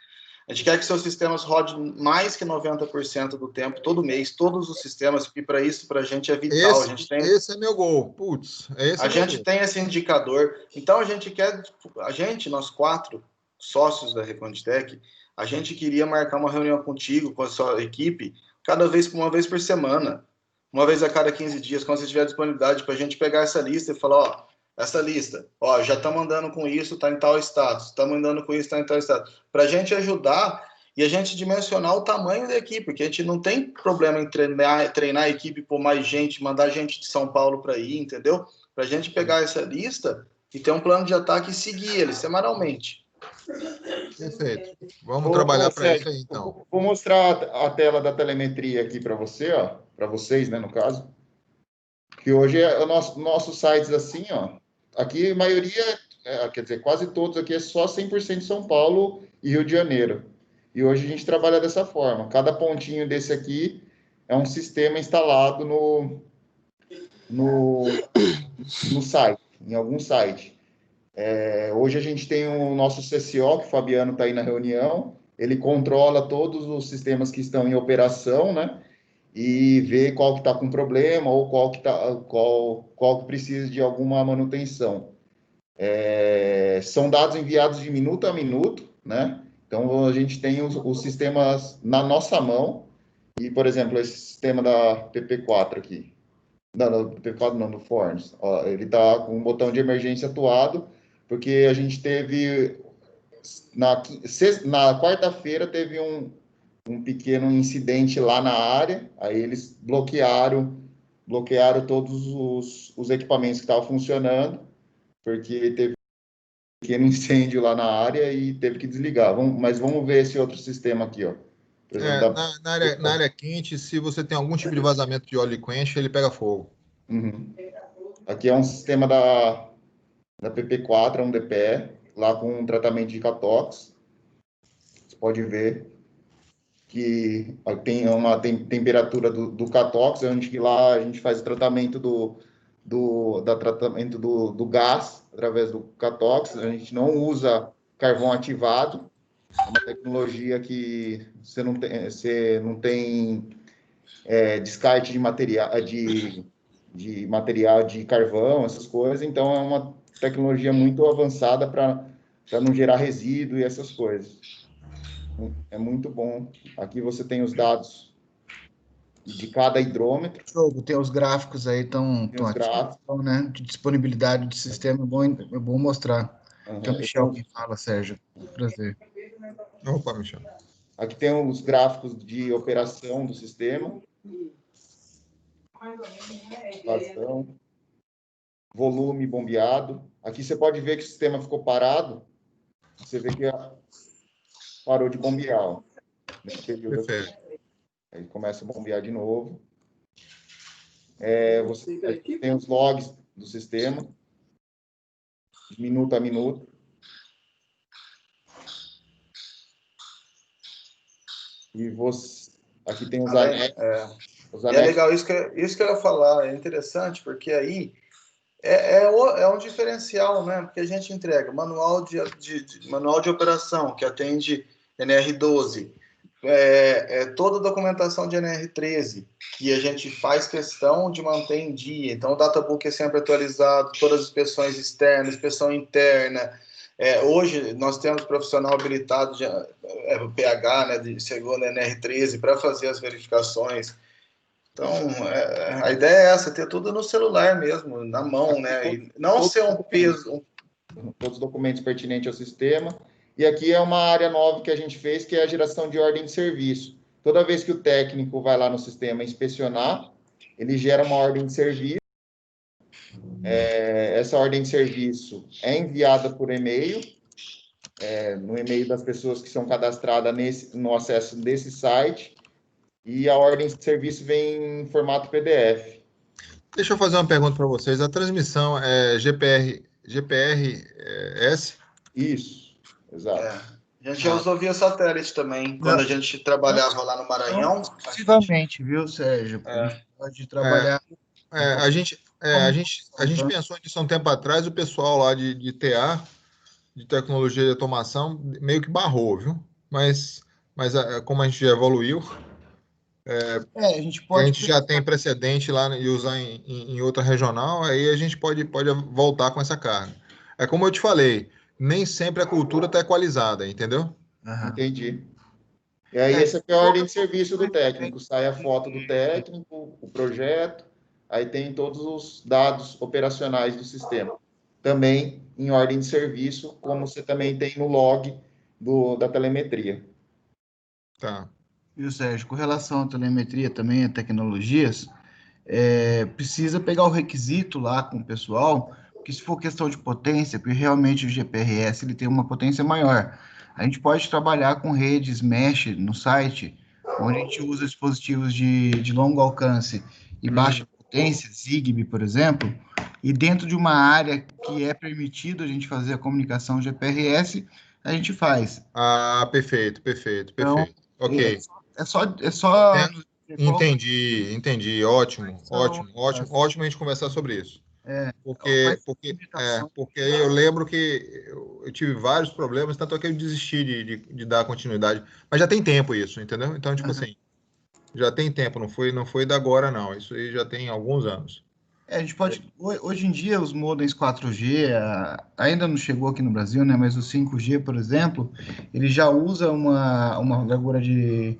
A gente quer que seus sistemas rodem mais que 90% do tempo, todo mês, todos os sistemas, porque para isso, para a gente é vital. Esse é meu gol. Putz, a gente tem esse indicador. Então, nós quatro sócios da Reconditec, a gente queria marcar uma reunião contigo, com a sua equipe, uma vez por semana, uma vez a cada 15 dias, quando você tiver disponibilidade, para a gente pegar essa lista e falar, essa lista, já estamos andando com isso, está em tal status, estamos andando com isso, está em tal status, para a gente ajudar e a gente dimensionar o tamanho da equipe, porque a gente não tem problema em treinar a equipe por mais gente, mandar gente de São Paulo para ir, entendeu? Para a gente pegar essa lista e ter um plano de ataque e seguir ele semanalmente. Perfeito. Vamos trabalhar para isso aí, então. Vou mostrar a tela da telemetria aqui para você, ó, para vocês, né, no caso. Que hoje nossos sites assim, ó. Aqui a maioria, quer dizer, quase todos aqui é só 100% São Paulo e Rio de Janeiro. E hoje a gente trabalha dessa forma. Cada pontinho desse aqui é um sistema instalado no site, em algum site. Hoje a gente tem o nosso CCO, que o Fabiano está aí na reunião, ele controla todos os sistemas que estão em operação, né? e ver qual que está com problema ou qual que precisa de alguma manutenção. São dados enviados de minuto a minuto, né? Então, a gente tem os sistemas na nossa mão e, por exemplo, esse sistema da PP4 aqui, não, PP4 não, do Forns, ó, ele está com um botão de emergência atuado, porque a gente teve, na quarta-feira, teve um pequeno incidente lá na área, aí eles bloquearam todos os equipamentos que estavam funcionando, porque teve um pequeno incêndio lá na área e teve que desligar. Mas vamos ver esse outro sistema aqui, ó. Por exemplo, Na área quente, se você tem algum tipo de vazamento de óleo quente, ele pega fogo. Uhum. Aqui é um sistema da PP4, é um DPE, lá com um tratamento de Catox. Você pode ver que tem uma temperatura do Catox, onde lá a gente faz o tratamento tratamento do gás através do Catox. A gente não usa carvão ativado, é uma tecnologia que você não tem descarte de material de carvão, essas coisas. Então, é uma tecnologia muito avançada para não gerar resíduo e essas coisas. É muito bom. Aqui você tem os dados de cada hidrômetro. Tem os gráficos aí tão ativos, né? De disponibilidade do sistema, é bom mostrar. Então, Michel, quem fala, Sérgio. Prazer. Opa, Michel. Aqui tem os gráficos de operação do sistema. Vazão, volume bombeado. Aqui você pode ver que o sistema ficou parado. Você vê que parou de bombear. Nesse período aqui. Aí começa a bombear de novo. Aqui tem os logs do sistema, de minuto a minuto. E aqui tem os anexos. É legal, isso que eu ia falar, é interessante, porque aí é um diferencial, né? Porque a gente entrega manual de operação, que atende NR12, toda a documentação de NR13, que a gente faz questão de manter em dia. Então, o databook é sempre atualizado, todas as inspeções externas, inspeção interna. Hoje, nós temos profissional habilitado, PH, né, de segunda NR13, para fazer as verificações. Então, a ideia é essa, ter tudo no celular mesmo, na mão, né? E não ser um peso. Todos os documentos pertinentes ao sistema. E aqui é uma área nova que a gente fez, que é a geração de ordem de serviço. Toda vez que o técnico vai lá no sistema inspecionar, ele gera uma ordem de serviço. Essa ordem de serviço é enviada por e-mail, no e-mail das pessoas que são cadastradas no acesso desse site. E a ordem de serviço vem em formato PDF. Deixa eu fazer uma pergunta para vocês. A transmissão é GPRS? Isso, exato. A gente já usou via satélite também, quando a gente trabalhava lá no Maranhão. Exclusivamente, viu, Sérgio? A gente pode trabalhar... A gente pensou nisso há um tempo atrás, o pessoal lá de TA, de tecnologia de automação, meio que barrou, viu? Mas como a gente já evoluiu... a gente já tem precedente lá e usar em outra regional, aí a gente pode voltar com essa carga. É como eu te falei, nem sempre a cultura está equalizada, entendeu? Entendi. E aí essa é a ordem de serviço do técnico. Sai a foto do técnico, o projeto, aí tem todos os dados operacionais do sistema. Também em ordem de serviço, como você também tem no log da telemetria. Tá. Viu, Sérgio? Com relação à telemetria também, a tecnologias, precisa pegar o requisito lá com o pessoal, porque se for questão de potência, porque realmente o GPRS ele tem uma potência maior. A gente pode trabalhar com redes mesh no site, onde a gente usa dispositivos de longo alcance e baixa potência, Zigbee, por exemplo, e dentro de uma área que é permitido a gente fazer a comunicação GPRS, a gente faz. Ah, perfeito. Então, Ok. É só... Entendi. Ótimo a gente conversar sobre isso. Porque eu lembro que eu tive vários problemas, tanto é que eu desisti de dar continuidade. Mas já tem tempo isso, entendeu? Então, tipo assim, Já tem tempo, não foi da agora, não. Isso aí já tem alguns anos. A gente pode. Hoje em dia, os modems 4G ainda não chegou aqui no Brasil, né? Mas o 5G, por exemplo, ele já usa uma largura de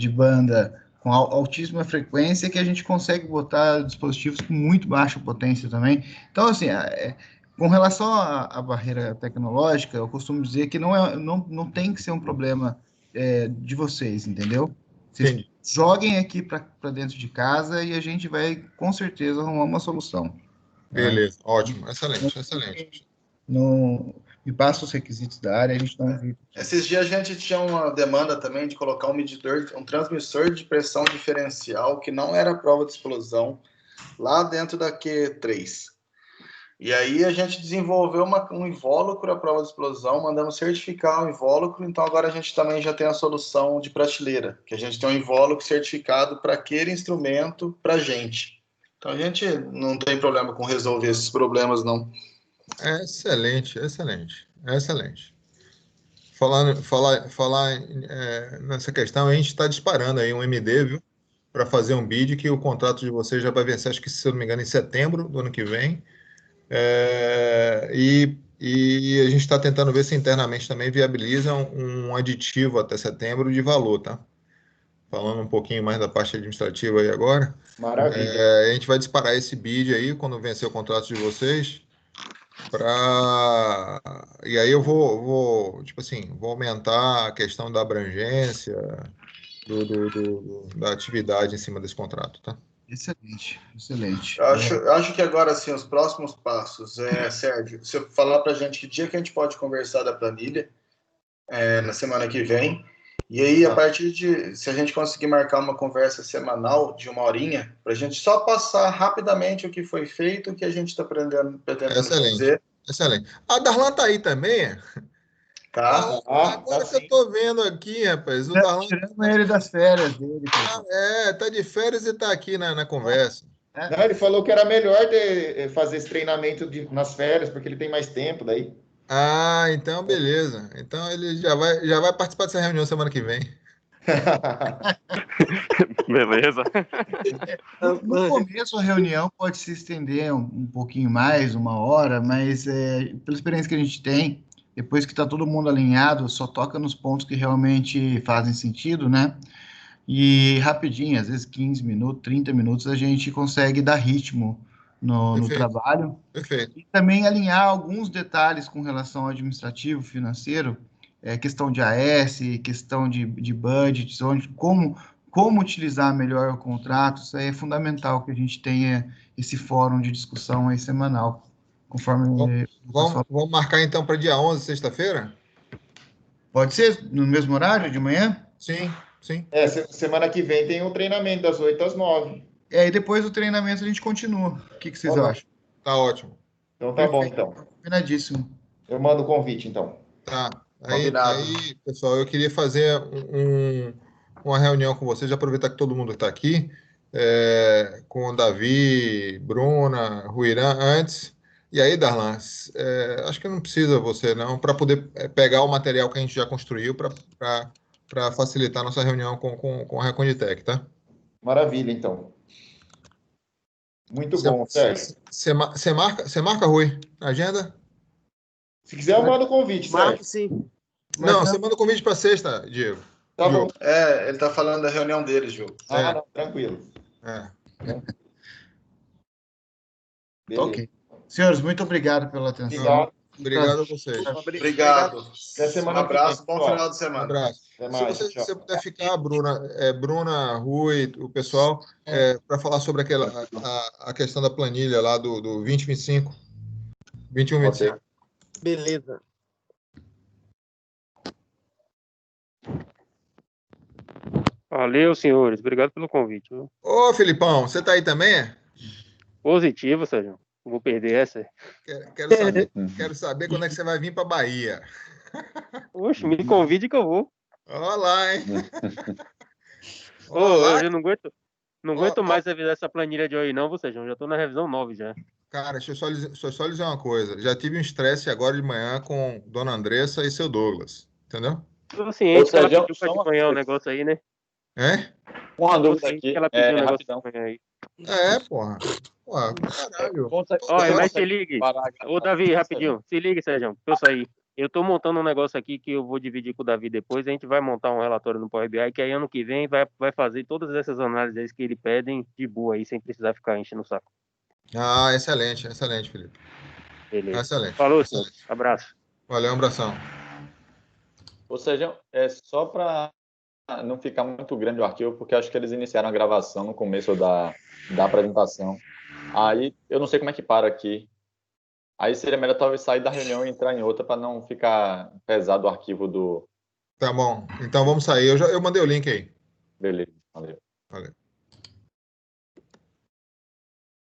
banda com altíssima frequência que a gente consegue botar dispositivos com muito baixa potência também. Então, assim, com relação à barreira tecnológica, eu costumo dizer que não tem que ser um problema de vocês, entendeu? Vocês Entendi. joguem aqui para dentro de casa e a gente vai, com certeza, arrumar uma solução. Beleza, ótimo, excelente, excelente. Me passa os requisitos da área, a gente dá um jeito. Esses dias a gente tinha uma demanda também de colocar um medidor, um transmissor de pressão diferencial que não era prova de explosão lá dentro da Q3. E aí a gente desenvolveu um invólucro à prova de explosão, mandamos certificar o invólucro, então agora a gente também já tem a solução de prateleira, que a gente tem um invólucro certificado para aquele instrumento para a gente. Então a gente não tem problema com resolver esses problemas, não. Excelente, excelente, excelente. Falar nessa questão, a gente está disparando aí um MD, viu? Para fazer um bid que o contrato de vocês já vai vencer, acho que, se eu não me engano, em setembro do ano que vem. E a gente está tentando ver se internamente também viabiliza um aditivo até setembro de valor, tá? Falando um pouquinho mais da parte administrativa aí agora. Maravilha. A gente vai disparar esse bid aí quando vencer o contrato de vocês. E aí eu tipo assim, vou aumentar a questão da abrangência da atividade em cima desse contrato, tá? Excelente, excelente. Eu acho que agora, assim, os próximos passos, Sérgio, você falar para a gente que dia que a gente pode conversar da planilha, na semana que vem, e aí, a partir se a gente conseguir marcar uma conversa semanal de 1 horinha, para a gente só passar rapidamente o que foi feito, o que a gente está pretendendo fazer. Excelente. A Darlan tá aí também? Tá. Agora que eu tô vendo aqui, rapaz, o Darlan Tirando ele das férias dele. tá de férias e tá aqui na conversa. Não, ele falou que era melhor fazer esse treinamento nas férias, porque ele tem mais tempo daí. Ah, então beleza. Então ele já vai participar dessa reunião semana que vem. Beleza. No começo, a reunião pode se estender um pouquinho mais, 1 hora, mas pela experiência que a gente tem, depois que está todo mundo alinhado, só toca nos pontos que realmente fazem sentido, né? E rapidinho, às vezes 15 minutos, 30 minutos, a gente consegue dar ritmo no trabalho. Perfeito. E também alinhar alguns detalhes com relação ao administrativo, financeiro, questão de AS, questão de budget, como utilizar melhor o contrato. Isso aí é fundamental que a gente tenha esse fórum de discussão aí semanal, conforme... Vamos marcar então para dia 11, sexta-feira? Pode ser no mesmo horário, de manhã? Sim. Semana que vem tem o treinamento das 8 às 9. E depois do treinamento a gente continua. O que vocês acham? Tá ótimo. Então tá bom, então. Combinadíssimo. Eu mando o convite, então. Tá. Aí, pessoal, eu queria fazer uma reunião com vocês, aproveitar que todo mundo está aqui, com o Davi, Bruna, Ruirã, antes. E aí, Darlan, acho que não precisa você, não, para poder pegar o material que a gente já construiu para facilitar a nossa reunião com a Reconditec, tá? Maravilha, então. Muito bom, Sérgio. Você marca, Rui, na agenda? Se quiser, eu mando o convite, Marco, Sérgio. sim. Não, você manda o convite para sexta, Diego. Tá bom. Ele tá falando da reunião deles, Diogo. Não, tranquilo. Beleza. Ok. Senhores, muito obrigado pela atenção. Obrigado a vocês. Obrigado. Até semana Um abraço, que vem, bom final de semana. Um abraço. Até mais, Se você puder ficar, Bruna, Rui, o pessoal, para falar sobre a questão da planilha lá do 2025. 21-25. Beleza. Valeu, senhores. Obrigado pelo convite. Viu? Ô, Filipão, você tá aí também? Positivo, Sérgio. Não vou perder essa. Quero saber quando é que você vai vir para Bahia. Oxe, me convide que eu vou. Olha lá, hein? Eu não aguento mais revisar essa planilha de hoje, não, você já. Eu já tô na revisão 9 já. Cara, deixa eu só lhe dizer uma coisa. Já tive um estresse agora de manhã com Dona Andressa e seu Douglas. Entendeu? Tô ciente que ela pediu pra acompanhar o negócio aí, né? É? Uma dúvida Você aqui, que ela pediu um negócio rapidão. aí. É, porra. Porra, caralho. Olha, mas se Consegue ligue. parar a Ô, Davi, rapidinho. Se ligue, Sérgio, pra eu sair. Eu tô montando um negócio aqui que eu vou dividir com o Davi depois. A gente vai montar um relatório no Power BI, que aí ano que vem vai fazer todas essas análises que ele pedem de boa aí, sem precisar ficar enchendo o saco. Ah, excelente, excelente, Felipe. Beleza. Excelente. Falou, senhor. Excelente. Abraço. Valeu, um abração. Ou seja, é só para não ficar muito grande o arquivo, porque acho que eles iniciaram a gravação no começo da apresentação. Aí, eu não sei como é que para aqui. Aí seria melhor talvez sair da reunião e entrar em outra para não ficar pesado o arquivo do... Tá bom. Então vamos sair. Eu mandei o link aí. Beleza, valeu. Valeu.